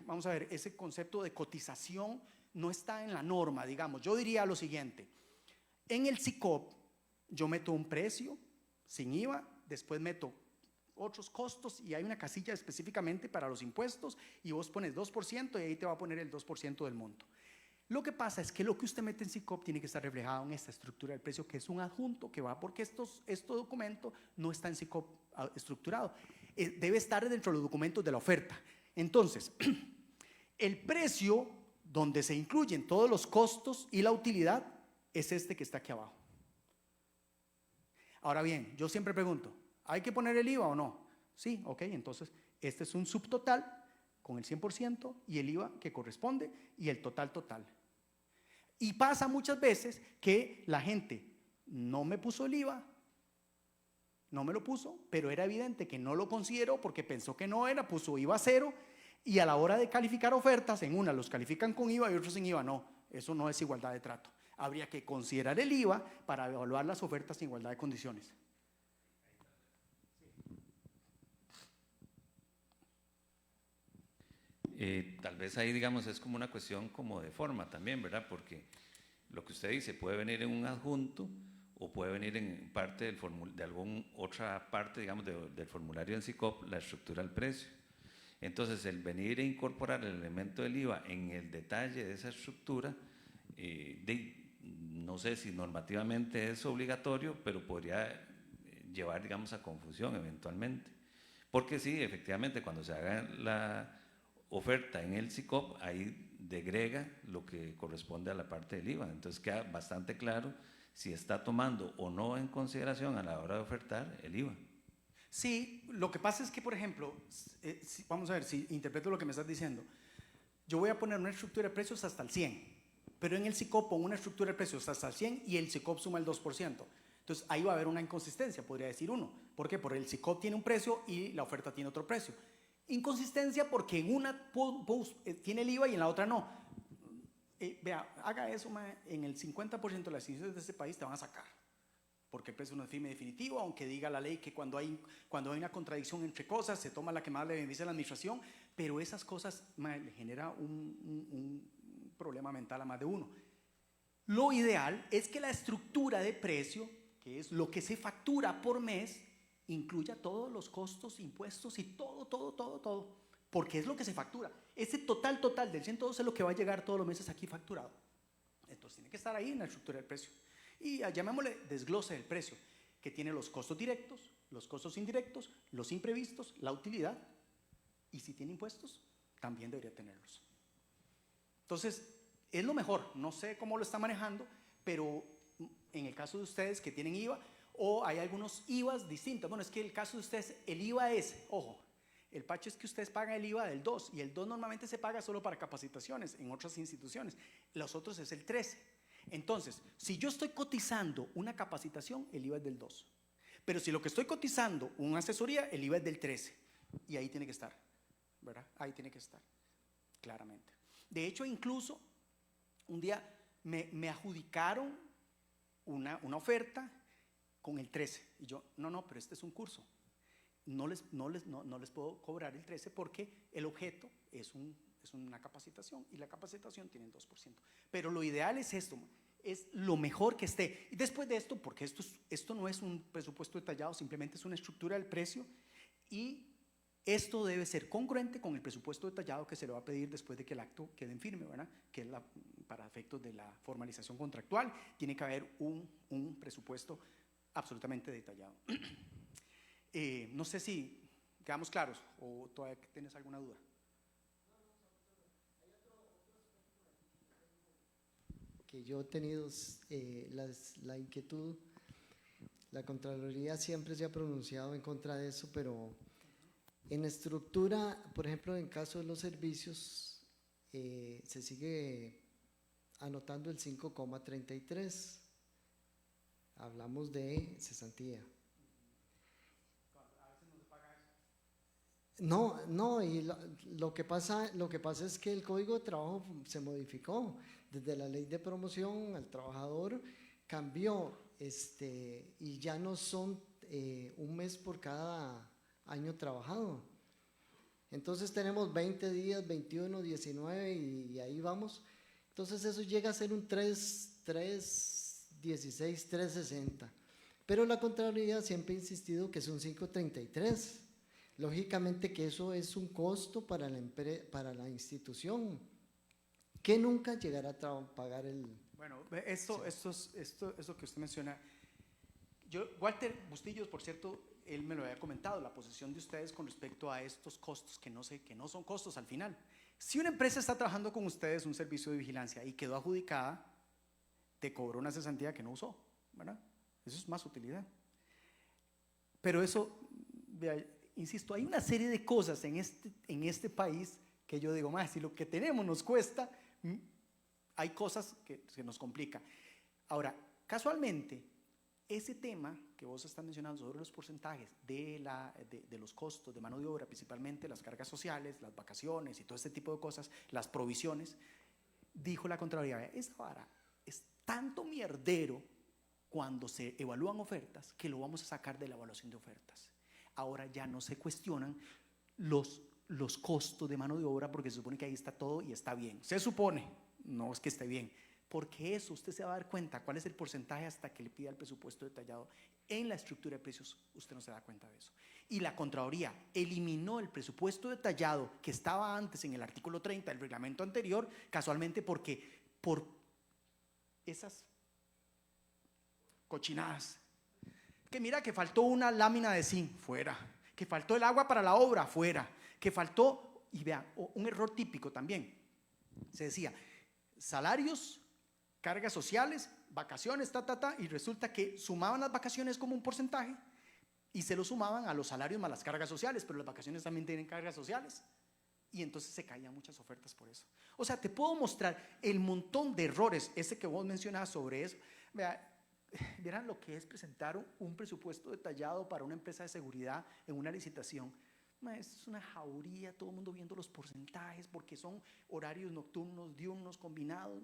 vamos a ver, ese concepto de cotización no está en la norma, digamos. Yo diría lo siguiente, en el SICOP yo meto un precio sin IVA, después meto otros costos y hay una casilla específicamente para los impuestos y vos pones 2% y ahí te va a poner el 2% del monto. Lo que pasa es que lo que usted mete en SICOP tiene que estar reflejado en esta estructura del precio, que es un adjunto que va porque este documento no está en SICOP estructurado. Debe estar dentro de los documentos de la oferta. Entonces, el precio donde se incluyen todos los costos y la utilidad es este que está aquí abajo. Ahora bien, yo siempre pregunto, ¿hay que poner el IVA o no? Sí, ok, entonces este es un subtotal con el 100% y el IVA que corresponde y el total. Y pasa muchas veces que la gente no me puso el IVA, no me lo puso, pero era evidente que no lo consideró porque pensó que no era, puso IVA 0 y a la hora de calificar ofertas, en una los califican con IVA y otros sin IVA. No, eso no es igualdad de trato. Habría que considerar el IVA para evaluar las ofertas en igualdad de condiciones. Tal vez ahí, digamos, es como una cuestión como de forma también, ¿verdad? Porque lo que usted dice puede venir en un adjunto o puede venir en parte de alguna otra parte, digamos, del formulario en SICOP, la estructura del precio. Entonces, el venir e incorporar el elemento del IVA en el detalle de esa estructura, no sé si normativamente es obligatorio, pero podría llevar, digamos, a confusión eventualmente. Porque sí, efectivamente, cuando se haga la oferta en el SICOP, ahí degrega lo que corresponde a la parte del IVA. Entonces queda bastante claro si está tomando o no en consideración a la hora de ofertar el IVA. Sí, lo que pasa es que, por ejemplo, vamos a ver si interpreto lo que me estás diciendo. Yo voy a poner una estructura de precios hasta el 100, pero en el SICOP pongo una estructura de precios hasta el 100 y el SICOP suma el 2%. Entonces ahí va a haber una inconsistencia, podría decir uno. ¿Por qué? Porque el SICOP tiene un precio y la oferta tiene otro precio. Inconsistencia porque en una tiene el IVA y en la otra no. Vea, haga eso, en el 50% de las instituciones de este país te van a sacar, porque el precio no es firme definitivo, aunque diga la ley que cuando hay una contradicción entre cosas, se toma la que más le beneficia a la administración, pero esas cosas le genera un problema mental a más de uno. Lo ideal es que la estructura de precio, que es lo que se factura por mes, incluya todos los costos, impuestos y todo, porque es lo que se factura. Ese total del 112 es lo que va a llegar todos los meses aquí facturado. Entonces tiene que estar ahí en la estructura del precio. Y llamémosle desglose del precio, que tiene los costos directos, los costos indirectos, los imprevistos, la utilidad, y si tiene impuestos, también debería tenerlos. Entonces, es lo mejor. No sé cómo lo está manejando, pero en el caso de ustedes que tienen IVA, o hay algunos IVAs distintos. Bueno, es que el caso de ustedes, el IVA es, ojo, el pacho es que ustedes pagan el IVA del 2, y el 2 normalmente se paga solo para capacitaciones en otras instituciones. Los otros es el 13. Entonces, si yo estoy cotizando una capacitación, el IVA es del 2. Pero si lo que estoy cotizando, una asesoría, el IVA es del 13. Y ahí tiene que estar, ¿verdad? Ahí tiene que estar, claramente. De hecho, incluso, un día me adjudicaron una oferta con el 13. Y yo, no, pero este es un curso. No les puedo cobrar el 13 porque el objeto es una capacitación y la capacitación tiene el 2%. Pero lo ideal es esto, es lo mejor que esté. Y después de esto, porque esto no es un presupuesto detallado, simplemente es una estructura del precio, y esto debe ser congruente con el presupuesto detallado que se le va a pedir después de que el acto quede en firme, ¿verdad? Que es para efectos de la formalización contractual, tiene que haber un presupuesto absolutamente detallado. No sé si quedamos claros o todavía tienes alguna duda. Que yo he tenido la inquietud, la Contraloría siempre se ha pronunciado en contra de eso, pero en estructura, por ejemplo, en caso de los servicios, se sigue anotando el 5,33. Hablamos de cesantía. No, y lo que pasa es que el Código de Trabajo se modificó. Desde la Ley de Promoción al Trabajador cambió, y ya no son un mes por cada año trabajado. Entonces tenemos 20 días, 21, 19 y ahí vamos. Entonces eso llega a ser un 3.16, 3.60. Pero la Contraloría siempre ha insistido que es un 5.33. Lógicamente que eso es un costo para la institución, que nunca llegará a pagar el… Bueno, esto que usted menciona, Walter Bustillos, por cierto, él me lo había comentado, la posición de ustedes con respecto a estos costos, que no son costos al final. Si una empresa está trabajando con ustedes un servicio de vigilancia y quedó adjudicada, te cobró una cesantía que no usó, ¿verdad? Eso es más utilidad. Pero eso, vea, insisto, hay una serie de cosas en este país que yo digo, más si lo que tenemos nos cuesta, hay cosas que se nos complican. Ahora, casualmente, ese tema que vos estás mencionando sobre los porcentajes de los costos de mano de obra, principalmente las cargas sociales, las vacaciones y todo este tipo de cosas, las provisiones, dijo la Contraloría, esa vara es tanto mierdero cuando se evalúan ofertas que lo vamos a sacar de la evaluación de ofertas. Ahora ya no se cuestionan los costos de mano de obra porque se supone que ahí está todo y está bien. Se supone, no es que esté bien, porque eso usted se va a dar cuenta cuál es el porcentaje hasta que le pida el presupuesto detallado. En la estructura de precios usted no se da cuenta de eso. Y la Contraloría eliminó el presupuesto detallado que estaba antes en el artículo 30 del reglamento anterior, casualmente porque por esas cochinadas. Que mira que faltó una lámina de zinc, fuera. Que faltó el agua para la obra, fuera. Que faltó, y vean, un error típico también. Se decía, salarios, cargas sociales, vacaciones, y resulta que sumaban las vacaciones como un porcentaje y se lo sumaban a los salarios más las cargas sociales, pero las vacaciones también tienen cargas sociales. Y entonces se caían muchas ofertas por eso. O sea, te puedo mostrar el montón de errores, ese que vos mencionabas sobre eso. Vieran lo que es presentar un presupuesto detallado para una empresa de seguridad en una licitación. Es una jauría, todo el mundo viendo los porcentajes porque son horarios nocturnos, diurnos, combinados.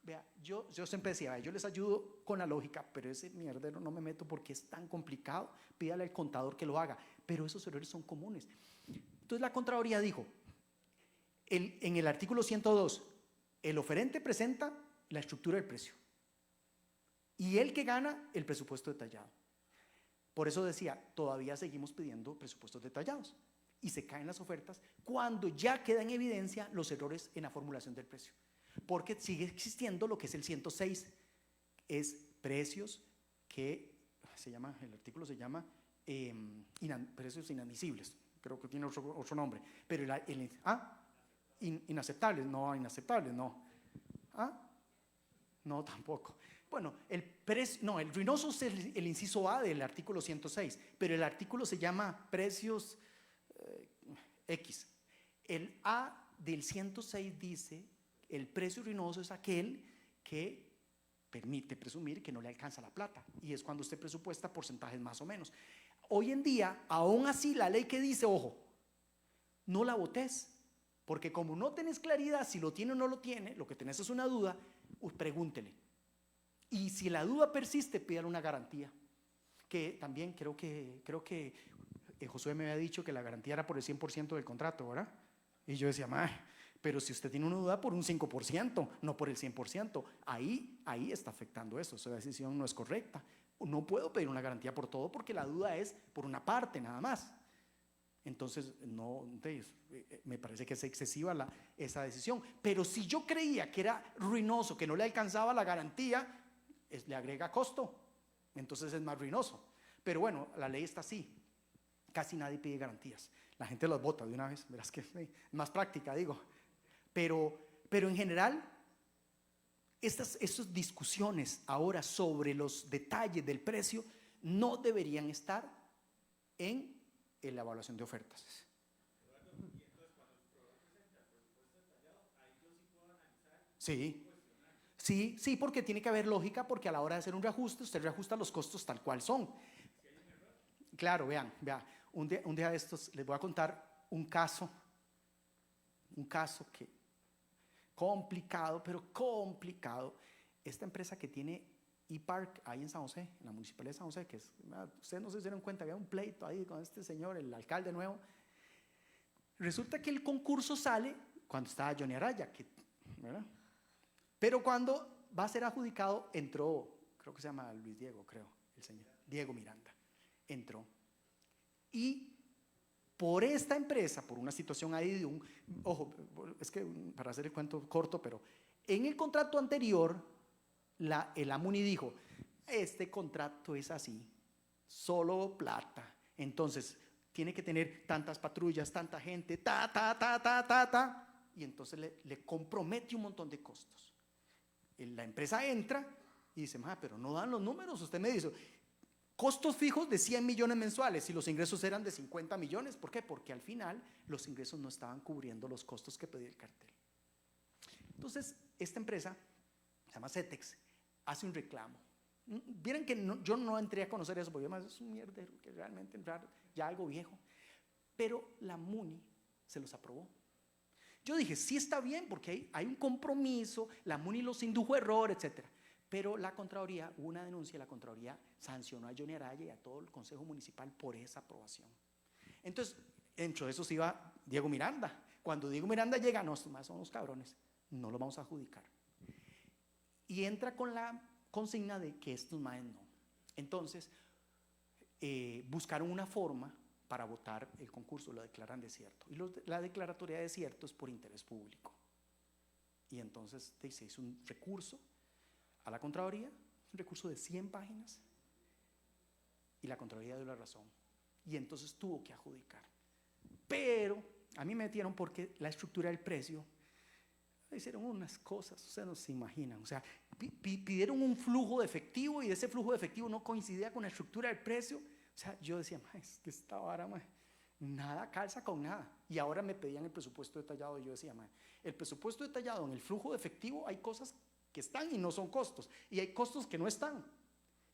Vea, yo siempre decía, yo les ayudo con la lógica, pero ese mierdero no me meto porque es tan complicado, pídale al contador que lo haga, pero esos errores son comunes. Entonces la Contraloría dijo, en el artículo 102, el oferente presenta la estructura del precio y el que gana el presupuesto detallado. Por eso decía, todavía seguimos pidiendo presupuestos detallados y se caen las ofertas cuando ya queda en evidencia los errores en la formulación del precio. Porque sigue existiendo lo que es el 106, es precios que el artículo se llama precios inadmisibles, creo que tiene otro nombre, pero inaceptables, no, tampoco. Bueno, el ruinoso es el inciso A del artículo 106, pero el artículo se llama precios X. El A del 106 dice, el precio ruinoso es aquel que permite presumir que no le alcanza la plata, y es cuando usted presupuesta porcentajes más o menos. Hoy en día, aún así, la ley que dice, ojo, no la votes, porque como no tenés claridad si lo tiene o no lo tiene, lo que tenés es una duda, pregúntele. Y si la duda persiste, pídale una garantía. Que también creo que Josué me había dicho que la garantía era por el 100% del contrato, ¿verdad? Y yo decía, pero si usted tiene una duda por un 5%, no por el 100%, ahí está afectando eso, esa decisión no es correcta. No puedo pedir una garantía por todo porque la duda es por una parte nada más. Entonces, me parece que es excesiva esa decisión. Pero si yo creía que era ruinoso, que no le alcanzaba la garantía, le agrega costo, entonces es más ruinoso. Pero bueno, la ley está así, casi nadie pide garantías, la gente las vota de una vez, verás que es más práctica, digo. Pero en general, estas discusiones ahora sobre los detalles del precio no deberían estar en la evaluación de ofertas. Sí, porque tiene que haber lógica, porque a la hora de hacer un reajuste, usted reajusta los costos tal cual son. Claro, vean, un día de estos les voy a contar un caso que complicado, pero complicado. Esta empresa que tiene E-Park ahí en San José, en la municipalidad de San José, que ustedes no se dieron cuenta, había un pleito ahí con este señor, el alcalde nuevo. Resulta que el concurso sale cuando estaba Johnny Araya, ¿verdad? Pero cuando va a ser adjudicado, entró, creo que se llama Luis Diego, el señor, Diego Miranda, entró. Y por esta empresa, por una situación ahí ojo, es que para hacer el cuento corto, pero en el contrato anterior, el AMUNI dijo, este contrato es así, solo plata, entonces tiene que tener tantas patrullas, tanta gente, y entonces le compromete un montón de costos. La empresa entra y dice, pero no dan los números, usted me dice, costos fijos de 100 millones mensuales y los ingresos eran de 50 millones. ¿Por qué? Porque al final los ingresos no estaban cubriendo los costos que pedía el cartel. Entonces, esta empresa, se llama Cetex, hace un reclamo. Vieron que yo no entré a conocer eso, porque además es un mierdero que realmente entrar ya algo viejo. Pero la MUNI se los aprobó. Yo dije, sí está bien, porque hay un compromiso, la MUNI los indujo a error, etcétera. Pero la Contraloría, hubo una denuncia, la Contraloría sancionó a Johnny Araya y a todo el Consejo Municipal por esa aprobación. Entonces, dentro de eso se iba Diego Miranda. Cuando Diego Miranda llega, no, estos más son unos cabrones, no los vamos a adjudicar. Y entra con la consigna de que estos más no. Entonces, buscaron una forma para votar el concurso, lo declaran desierto. Y la declaratoria de desierto es por interés público. Y entonces se hizo un recurso a la Contraloría, un recurso de 100 páginas, y la Contraloría dio la razón. Y entonces tuvo que adjudicar. Pero a mí me metieron porque la estructura del precio, hicieron unas cosas, ustedes no se imaginan. O sea, pidieron un flujo de efectivo y ese flujo de efectivo no coincidía con la estructura del precio. O sea, yo decía, es que esta vara, nada calza con nada. Y ahora me pedían el presupuesto detallado y yo decía, el presupuesto detallado en el flujo de efectivo hay cosas que están y no son costos, y hay costos que no están,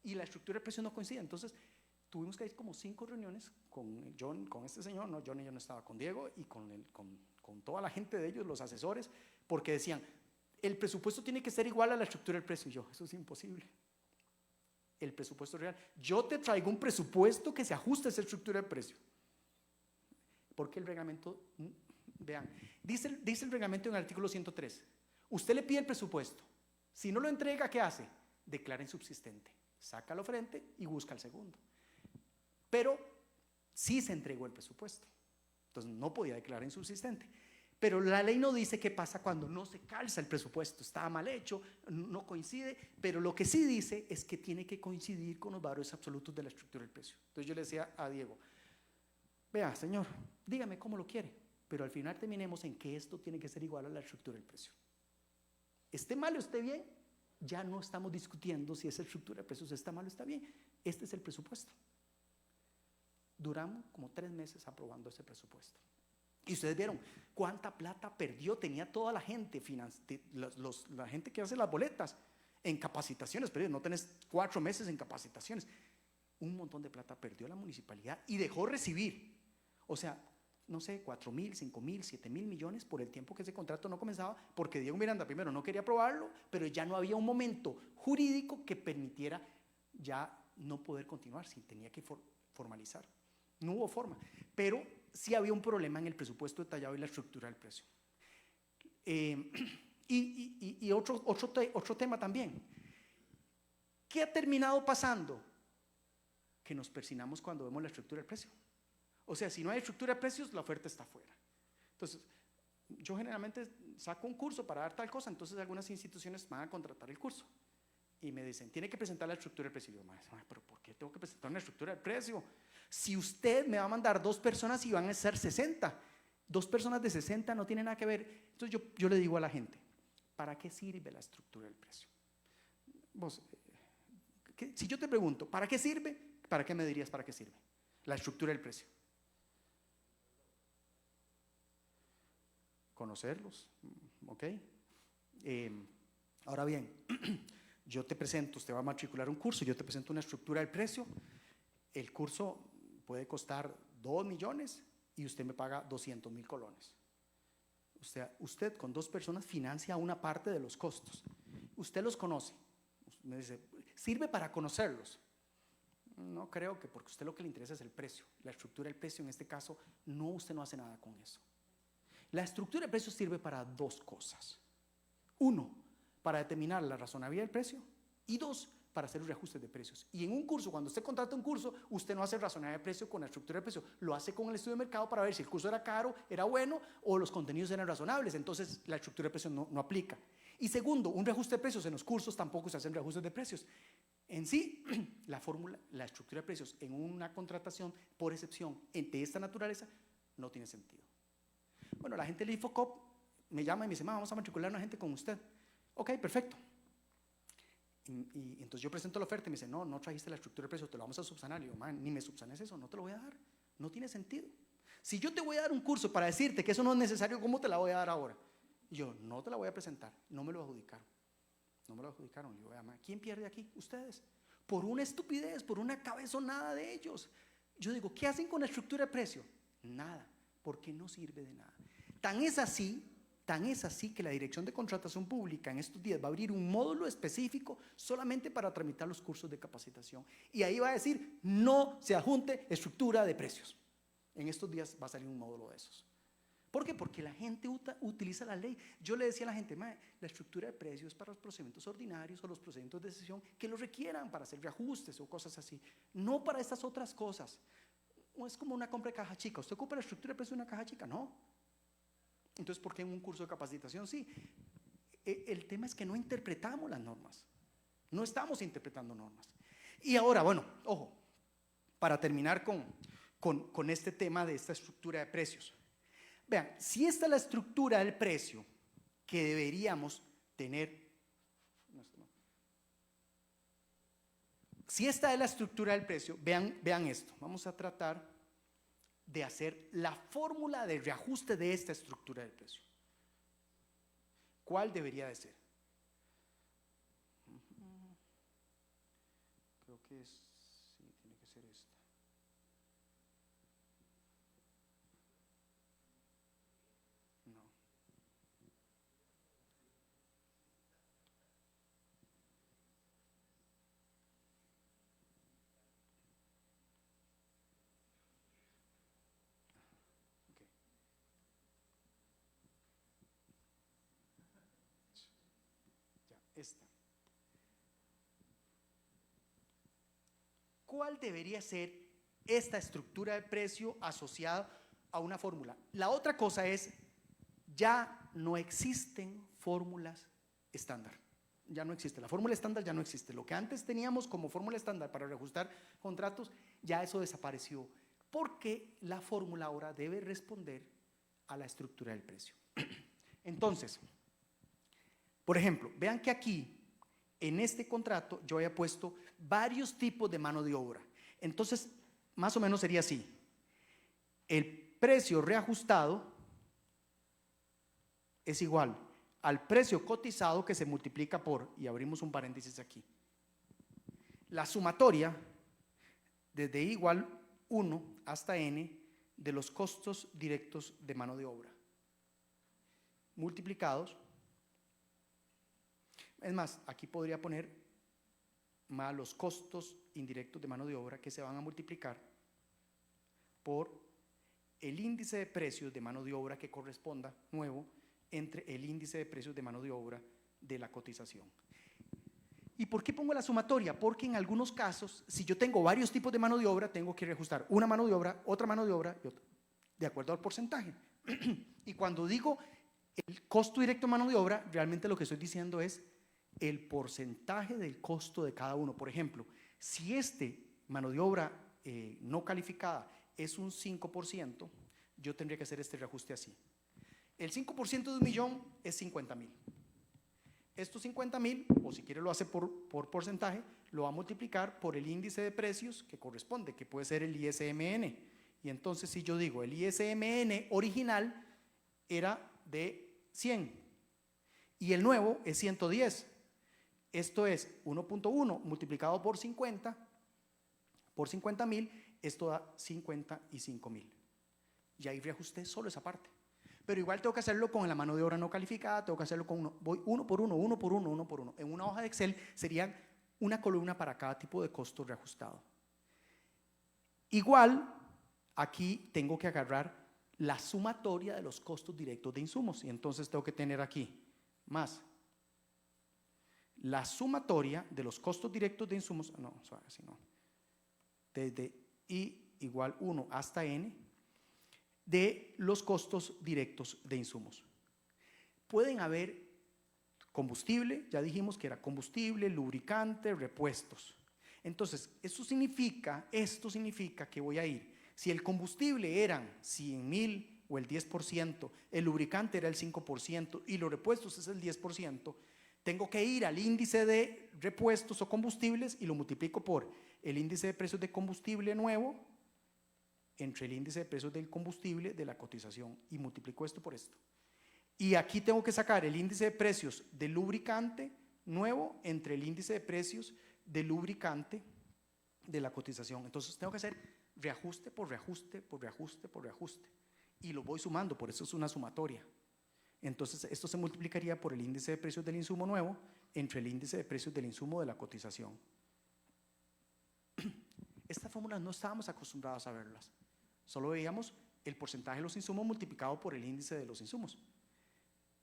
y la estructura del precio no coincide. Entonces tuvimos que ir como 5 reuniones con este señor, no, John y yo no estaba, con Diego y con toda la gente de ellos, los asesores, porque decían, el presupuesto tiene que ser igual a la estructura del precio. Y yo, eso es imposible. El presupuesto real, yo te traigo un presupuesto que se ajuste a esa estructura del precio, porque el reglamento, vean, dice el reglamento en el artículo 103, usted le pide el presupuesto, si no lo entrega, ¿qué hace? Declara insubsistente, saca al frente y busca el segundo. pero sí se entregó el presupuesto. Entonces no podía declarar insubsistente. Pero la ley no dice qué pasa cuando no se calza el presupuesto, está mal hecho, no coincide, pero lo que sí dice es que tiene que coincidir con los valores absolutos de la estructura del precio. Entonces yo le decía a Diego, vea, señor, dígame cómo lo quiere, pero al final terminemos en que esto tiene que ser igual a la estructura del precio. Esté mal o esté bien, ya no estamos discutiendo si esa estructura de precios está mal o está bien. Este es el presupuesto. Duramos como 3 meses aprobando ese presupuesto. Y ustedes vieron cuánta plata perdió, tenía toda la gente, la gente que hace las boletas en capacitaciones, pero no tenés 4 meses en capacitaciones. Un montón de plata perdió la municipalidad y dejó recibir. O sea, no sé, 4.000, 5.000, 7.000 millones por el tiempo que ese contrato no comenzaba, porque Diego Miranda primero no quería aprobarlo, pero ya no había un momento jurídico que permitiera ya no poder continuar, si tenía que formalizar. No hubo forma, pero sí había un problema en el presupuesto detallado y la estructura del precio. Y otro tema también. ¿Qué ha terminado pasando? Que nos persinamos cuando vemos la estructura del precio. O sea, si no hay estructura de precios, la oferta está afuera. Entonces, yo generalmente saco un curso para dar tal cosa, entonces algunas instituciones van a contratar el curso. Y me dicen, tiene que presentar la estructura del precio. Y yo, pero ¿por qué tengo que presentar una estructura del precio? Si usted me va a mandar 2 personas y van a ser 60, 2 personas de 60 no tienen nada que ver. Entonces yo le digo a la gente, ¿para qué sirve la estructura del precio? Vos, si yo te pregunto, ¿para qué sirve? ¿Para qué me dirías para qué sirve la estructura del precio? Conocerlos, ¿ok? Ahora bien, yo te presento, usted va a matricular un curso, yo te presento una estructura del precio, el curso puede costar 2 millones y usted me paga 200,000 colones. O sea, usted con 2 personas financia una parte de los costos. Usted los conoce. Me dice, ¿sirve para conocerlos? No creo que, porque a usted lo que le interesa es el precio. La estructura del precio en este caso, no, usted no hace nada con eso. La estructura del precio sirve para 2 cosas. 1, para determinar la razonabilidad del precio, y 2, para hacer los reajustes de precios. Y en un curso, cuando usted contrata un curso, usted no hace razonabilidad de precio con la estructura de precio, lo hace con el estudio de mercado para ver si el curso era caro, era bueno o los contenidos eran razonables. Entonces la estructura de precios no aplica. Y segundo, un reajuste de precios en los cursos tampoco se hacen reajustes de precios. En sí, la fórmula, la estructura de precios en una contratación por excepción de esta naturaleza no tiene sentido. Bueno, la gente del Infocop me llama y me dice, vamos a matricular a una gente con usted. Ok, perfecto. Y entonces yo presento la oferta y me dice, no trajiste la estructura de precio, te lo vamos a subsanar. Y yo, ni me subsanes eso, no te lo voy a dar, no tiene sentido. Si yo te voy a dar un curso para decirte que eso no es necesario, ¿cómo te la voy a dar ahora? Y yo, no te la voy a presentar, no me lo adjudicaron. No me lo adjudicaron. Y yo, ¿quién pierde aquí? Ustedes. Por una estupidez, por una cabezonada de ellos. Yo digo, ¿qué hacen con la estructura de precio? Nada, porque no sirve de nada. Tan es así que la Dirección de Contratación Pública en estos días va a abrir un módulo específico solamente para tramitar los cursos de capacitación. Y ahí va a decir, no se adjunte estructura de precios. En estos días va a salir un módulo de esos. ¿Por qué? Porque la gente utiliza la ley. Yo le decía a la gente, la estructura de precios es para los procedimientos ordinarios o los procedimientos de decisión que lo requieran para hacer reajustes o cosas así. No para estas otras cosas. No es como una compra de caja chica. ¿Usted ocupa la estructura de precios de una caja chica? No. Entonces, ¿por qué en un curso de capacitación sí? El tema es que no interpretamos las normas. No estamos interpretando normas. Y ahora, bueno, ojo, para terminar con este tema de esta estructura de precios. Vean, si esta es la estructura del precio que deberíamos tener, si esta es la estructura del precio, vean esto, vamos a tratar de hacer la fórmula de reajuste de esta estructura del precio. ¿Cuál debería de ser? Creo que sí, tiene que ser esta. No. Okay. Ya, esta. ¿Cuál debería ser esta estructura de precio asociada a una fórmula. La otra cosa es, ya no existen fórmulas estándar. Ya no existe, la fórmula estándar ya no existe. Lo que antes teníamos como fórmula estándar para reajustar contratos, ya eso desapareció, porque la fórmula ahora debe responder a la estructura del precio. Entonces, por ejemplo, vean que aquí, en este contrato, yo había puesto varios tipos de mano de obra. Entonces, más o menos sería así. El precio reajustado es igual al precio cotizado que se multiplica por, y abrimos un paréntesis aquí, la sumatoria desde I igual 1 hasta N de los costos directos de mano de obra, multiplicados, es más, aquí podría poner más los costos indirectos de mano de obra que se van a multiplicar por el índice de precios de mano de obra que corresponda nuevo entre el índice de precios de mano de obra de la cotización. ¿Y por qué pongo la sumatoria? Porque en algunos casos, si yo tengo varios tipos de mano de obra, tengo que reajustar una mano de obra, otra mano de obra, y otra, de acuerdo al porcentaje. Y cuando digo el costo directo de mano de obra, realmente lo que estoy diciendo es el porcentaje del costo de cada uno. Por ejemplo, si mano de obra no calificada es un 5%, yo tendría que hacer este reajuste así. El 5% de 1.000.000 es 50.000. Estos 50.000, o si quiere lo hace por porcentaje, lo va a multiplicar por el índice de precios que corresponde, que puede ser el ISMN. Y entonces si yo digo el ISMN original era de 100 y el nuevo es 110. Esto es 1.1 multiplicado por 50, por 50.000, esto da 55.000. Y ahí reajusté solo esa parte. Pero igual tengo que hacerlo con la mano de obra no calificada, tengo que hacerlo con voy uno por uno, uno por uno, uno por uno. En una hoja de Excel serían una columna para cada tipo de costo reajustado. Igual, aquí tengo que agarrar la sumatoria de los costos directos de insumos. Y entonces tengo que tener aquí más la sumatoria de los costos directos de insumos, no, así no, desde I igual 1 hasta N, de los costos directos de insumos. Pueden haber combustible, ya dijimos que era combustible, lubricante, repuestos. Entonces, esto significa que voy a ir, si el combustible eran 100.000 o el 10%, el lubricante era el 5% y los repuestos es el 10%, tengo que ir al índice de repuestos o combustibles y lo multiplico por el índice de precios de combustible nuevo entre el índice de precios del combustible de la cotización y multiplico esto por esto. Y aquí tengo que sacar el índice de precios del lubricante nuevo entre el índice de precios del lubricante de la cotización. Entonces tengo que hacer reajuste por reajuste por reajuste por reajuste y lo voy sumando, por eso es una sumatoria. Entonces esto se multiplicaría por el índice de precios del insumo nuevo entre el índice de precios del insumo de la cotización. Estas fórmulas no estábamos acostumbrados a verlas. Solo veíamos el porcentaje de los insumos multiplicado por el índice de los insumos.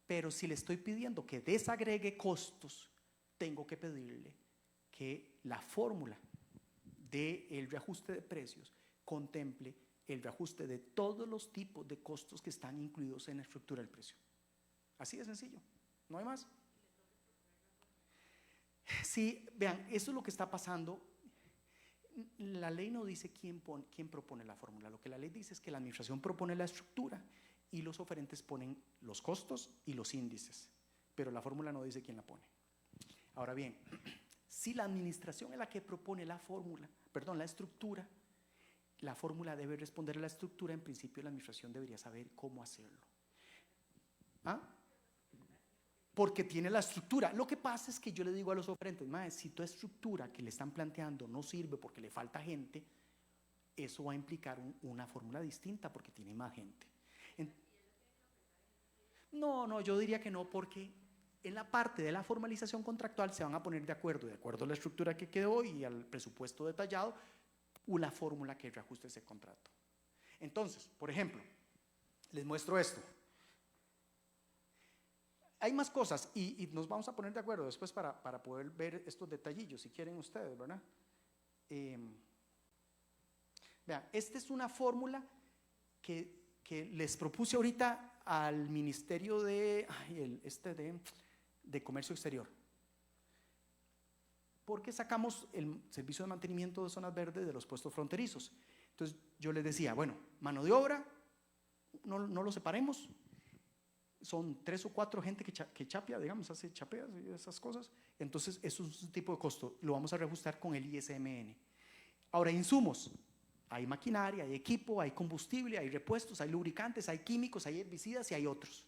Pero si le estoy pidiendo que desagregue costos, tengo que pedirle que la fórmula del reajuste de precios contemple el reajuste de todos los tipos de costos que están incluidos en la estructura del precio. Así de sencillo, no hay más. Sí, vean, eso es lo que está pasando. La ley no dice quién propone la fórmula. Lo que la ley dice es que la administración propone la estructura y los oferentes ponen los costos y los índices, pero la fórmula no dice quién la pone. Ahora bien, si la administración es la que propone la fórmula, perdón, la estructura, la fórmula debe responder a la estructura. En principio la administración debería saber cómo hacerlo. ¿Ah? Porque tiene la estructura. Lo que pasa es que yo le digo a los oferentes, si tu estructura que le están planteando no sirve porque le falta gente, eso va a implicar una fórmula distinta porque tiene más gente. No, yo diría que no, porque en la parte de la formalización contractual se van a poner de acuerdo a la estructura que quedó y al presupuesto detallado, una fórmula que reajuste ese contrato. Entonces, por ejemplo, les muestro esto. Hay más cosas y nos vamos a poner de acuerdo después para poder ver estos detallillos, si quieren ustedes, ¿verdad? Vean, esta es una fórmula que les propuse ahorita al Ministerio de Comercio Exterior. Porque sacamos el servicio de mantenimiento de zonas verdes de los puestos fronterizos. Entonces yo les decía, bueno, mano de obra, no lo separemos. Son 3 o 4 gente que chapea, digamos, hace chapeas y esas cosas. Entonces eso es un tipo de costo. Lo vamos a reajustar con el ISMN. Ahora, insumos. Hay maquinaria, hay equipo, hay combustible, hay repuestos, hay lubricantes, hay químicos, hay herbicidas y hay otros.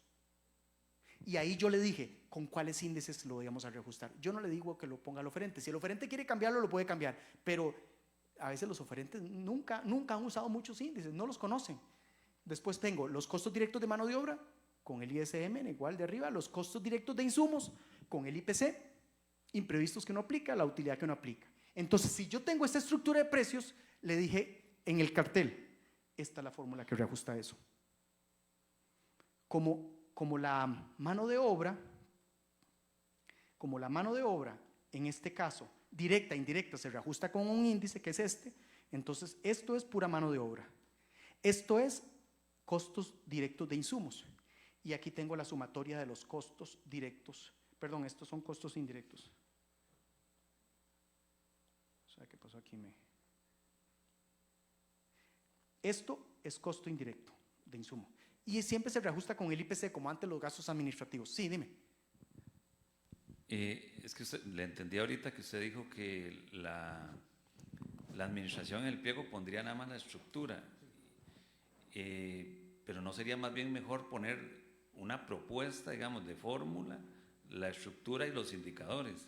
Y ahí yo le dije, ¿con cuáles índices lo íbamos a reajustar? Yo no le digo que lo ponga al oferente. Si el oferente quiere cambiarlo, lo puede cambiar. Pero a veces los oferentes nunca han usado muchos índices, no los conocen. Después tengo los costos directos de mano de obra, con el ISM, igual de arriba, los costos directos de insumos, con el IPC, imprevistos que no aplica, la utilidad que no aplica. Entonces, si yo tengo esta estructura de precios, le dije en el cartel, esta es la fórmula que reajusta eso. Como la mano de obra, en este caso, directa, indirecta, se reajusta con un índice que es este, entonces esto es pura mano de obra. Esto es costos directos de insumos. Y aquí tengo la sumatoria de los costos directos. Perdón, estos son costos indirectos. O sea, ¿qué pasó aquí? Esto es costo indirecto de insumo. Y siempre se reajusta con el IPC, como antes los gastos administrativos. Sí, dime. Es que le entendí ahorita que usted dijo que la administración en el pliego pondría nada más la estructura. Pero ¿no sería más bien mejor poner una propuesta, digamos, de fórmula, la estructura y los indicadores?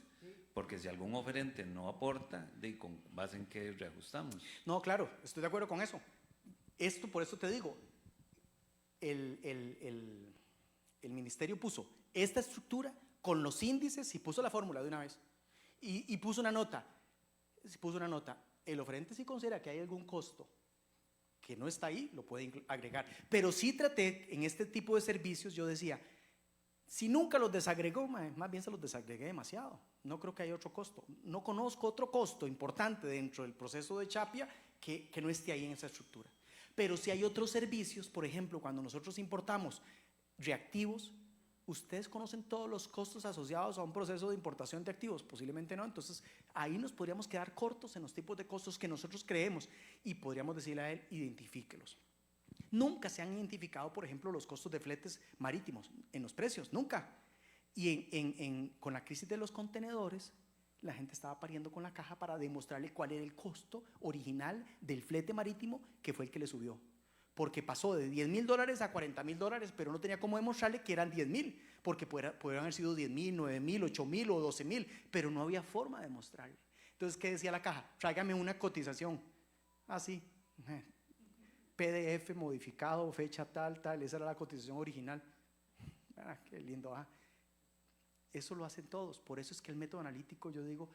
Porque si algún oferente no aporta, ¿con base en qué reajustamos? No, claro, estoy de acuerdo con eso. Esto, por eso te digo, el ministerio puso esta estructura con los índices y puso la fórmula de una vez. Y puso una nota. El oferente si considera que hay algún costo que no está ahí, lo puede agregar. Pero sí traté, en este tipo de servicios, yo decía, si nunca los desagregó, más bien se los desagregué demasiado. No creo que haya otro costo. No conozco otro costo importante dentro del proceso de Chapia que no esté ahí en esa estructura. Pero si hay otros servicios, por ejemplo, cuando nosotros importamos reactivos, ¿ustedes conocen todos los costos asociados a un proceso de importación de activos? Posiblemente no. Entonces, ahí nos podríamos quedar cortos en los tipos de costos que nosotros creemos y podríamos decirle a él, identifíquelos. Nunca se han identificado, por ejemplo, los costos de fletes marítimos en los precios, nunca. Y con la crisis de los contenedores, la gente estaba pariendo con la caja para demostrarle cuál era el costo original del flete marítimo, que fue el que le subió. Porque pasó de $10,000 a $40,000, pero no tenía cómo demostrarle que eran 10,000, porque pudieran haber sido 10,000, 9,000, 8,000 o 12,000, pero no había forma de demostrarle. Entonces, ¿qué decía la caja? Tráigame una cotización. Así, PDF modificado, fecha tal, esa era la cotización original. Ah, qué lindo, ¿ah? Eso lo hacen todos. Por eso es que el método analítico, yo digo,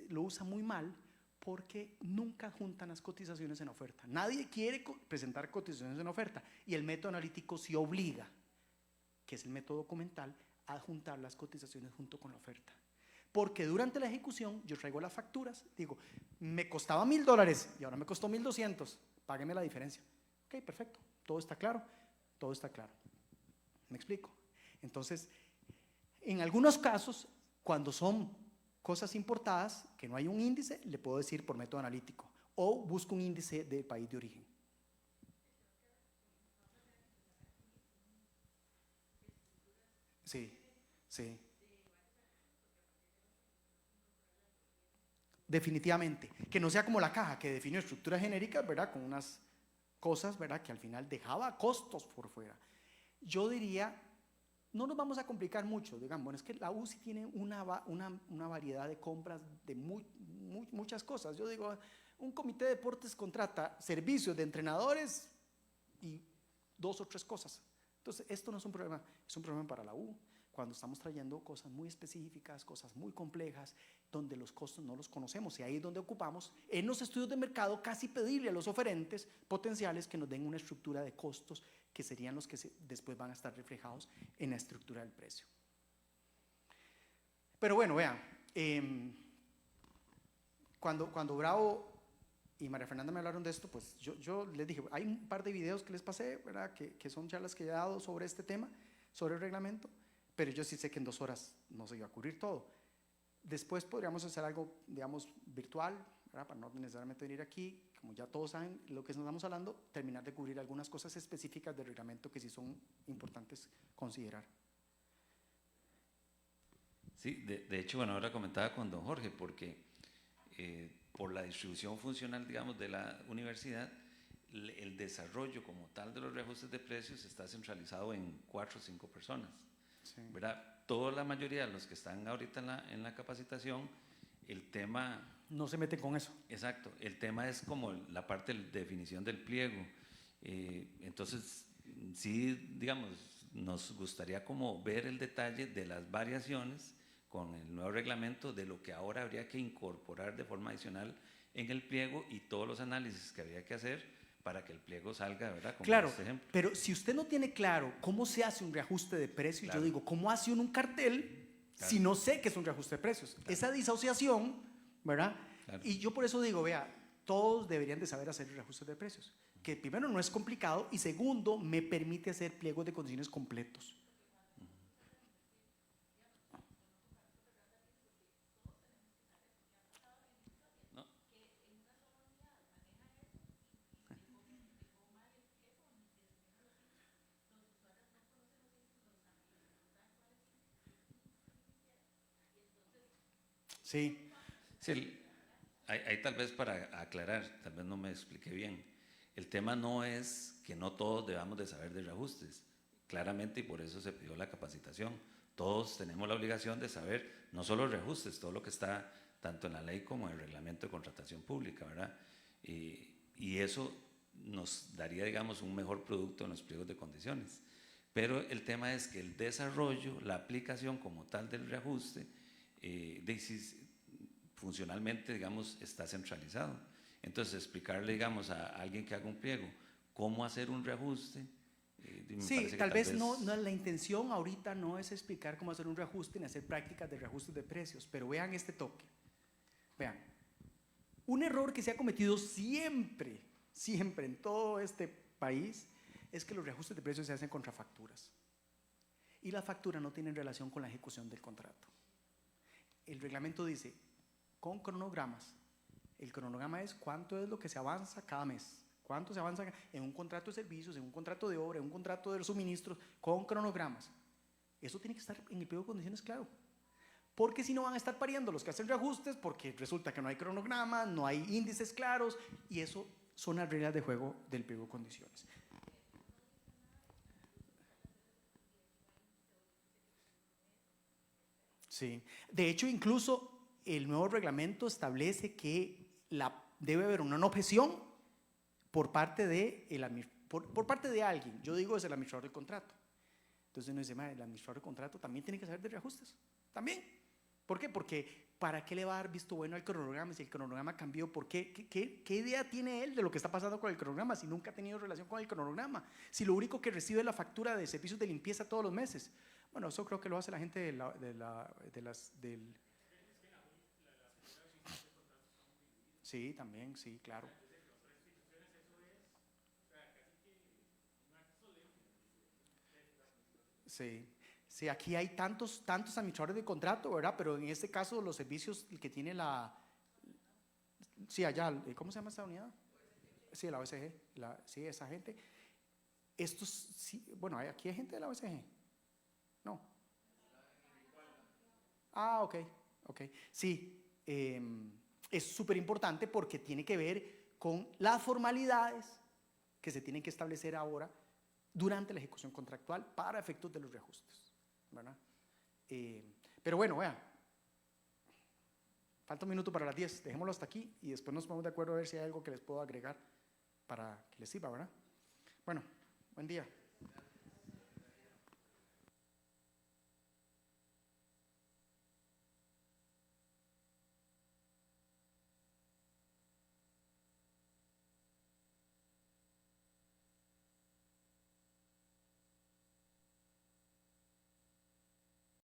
lo usa muy mal, porque nunca juntan las cotizaciones en oferta. Nadie quiere presentar cotizaciones en oferta, y el método analítico sí obliga, que es el método documental, a juntar las cotizaciones junto con la oferta. Porque durante la ejecución yo traigo las facturas, digo, me costaba $1,000 y ahora me costó 1,200, págueme la diferencia. Ok, perfecto, todo está claro, todo está claro. ¿Me explico? Entonces, en algunos casos, cuando son cosas importadas, que no hay un índice, le puedo decir por método analítico, o busco un índice del país de origen. Sí, sí. Definitivamente, que no sea como la caja que definió estructuras genéricas, ¿verdad? Con unas cosas, ¿verdad? Que al final dejaba costos por fuera. Yo diría, no nos vamos a complicar mucho, digamos, bueno, es que la UCI tiene una variedad de compras de muchas cosas. Yo digo, un comité de deportes contrata servicios de entrenadores y 2 o 3 cosas. Entonces, esto no es un problema, es un problema para la U. Cuando estamos trayendo cosas muy específicas, cosas muy complejas, donde los costos no los conocemos, y ahí es donde ocupamos en los estudios de mercado casi pedirle a los oferentes potenciales que nos den una estructura de costos que serían los que después van a estar reflejados en la estructura del precio. Pero bueno, vean, cuando Bravo y María Fernanda me hablaron de esto, pues yo les dije, hay un par de videos que les pasé, ¿verdad? Que son charlas que he dado sobre este tema, sobre el reglamento, pero yo sí sé que en 2 horas no se iba a cubrir todo. Después podríamos hacer algo, digamos, virtual, ¿verdad? Para no necesariamente venir aquí, como ya todos saben lo que estamos hablando, terminar de cubrir algunas cosas específicas del reglamento que sí son importantes considerar. Sí, de hecho, bueno, ahora comentaba con don Jorge, porque por la distribución funcional, digamos, de la universidad, el desarrollo como tal de los reajustes de precios está centralizado en 4 o 5 personas, Sí. ¿verdad? Toda la mayoría de los que están ahorita en la capacitación, el tema... No se meten con eso. Exacto, el tema es como la parte de definición del pliego. Entonces, sí, digamos, nos gustaría como ver el detalle de las variaciones con el nuevo reglamento, de lo que ahora habría que incorporar de forma adicional en el pliego y todos los análisis que habría que hacer para que el pliego salga, ¿verdad? Como Claro, este ejemplo. pero si usted no tiene claro cómo se hace un reajuste de precios, Claro. yo digo, ¿cómo hace uno un cartel Claro. si no sé qué es un reajuste de precios? Claro. Esa disociación, ¿verdad? Claro. Y yo por eso digo, vea, todos deberían de saber hacer el reajuste de precios, que primero no es complicado y segundo me permite hacer pliegos de condiciones completos. ¿No? Sí, Sí, ahí tal vez para aclarar, tal vez no me expliqué bien. El tema no es que no todos debamos de saber de reajustes, claramente, y por eso se pidió la capacitación. Todos tenemos la obligación de saber no solo reajustes, todo lo que está tanto en la ley como en el reglamento de contratación pública, ¿verdad? Y eso nos daría, digamos, un mejor producto en los pliegos de condiciones. Pero el tema es que el desarrollo, la aplicación como tal del reajuste, funcionalmente, digamos, está centralizado. Entonces, explicarle, digamos, a alguien que haga un pliego cómo hacer un reajuste. sí, tal vez no, la intención ahorita no es explicar cómo hacer un reajuste ni hacer prácticas de reajustes de precios, pero vean este toque. Vean, un error que se ha cometido siempre en todo este país es que los reajustes de precios se hacen contra facturas. Y las facturas no tienen relación con la ejecución del contrato. El reglamento dice, con cronogramas. El cronograma es cuánto es lo que se avanza cada mes. Cuánto se avanza en un contrato de servicios, en un contrato de obra, en un contrato de suministros, con cronogramas. Eso tiene que estar en el pliego de condiciones claro. Porque si no van a estar pariendo los que hacen reajustes, porque resulta que no hay cronogramas, no hay índices claros, y eso son las reglas de juego del pliego de condiciones. Sí. De hecho, incluso el nuevo reglamento establece que debe haber una objeción por parte de, por parte de alguien. Yo digo es el administrador del contrato. Entonces uno dice, el administrador del contrato también tiene que saber de reajustes. También. ¿Por qué? Porque ¿para qué le va a dar visto bueno al cronograma si el cronograma cambió? ¿Por qué? ¿Qué idea tiene él de lo que está pasando con el cronograma si nunca ha tenido relación con el cronograma? Si lo único que recibe es la factura de servicios de limpieza todos los meses. Bueno, eso creo que lo hace la gente del... Sí, también, sí, claro. Sí, sí, aquí hay tantos administradores de contrato, ¿verdad? Pero en este caso los servicios que tiene sí, allá, ¿cómo se llama esta unidad? Sí, la OSG, sí, esa gente. Estos, sí, bueno, aquí hay gente de la OSG. No. Ah, ok. Sí, es súper importante porque tiene que ver con las formalidades que se tienen que establecer ahora durante la ejecución contractual para efectos de los reajustes, ¿verdad? Pero bueno, vean, falta un minuto para las 10, dejémoslo hasta aquí y después nos ponemos de acuerdo a ver si hay algo que les puedo agregar para que les sirva, ¿verdad? Bueno, buen día.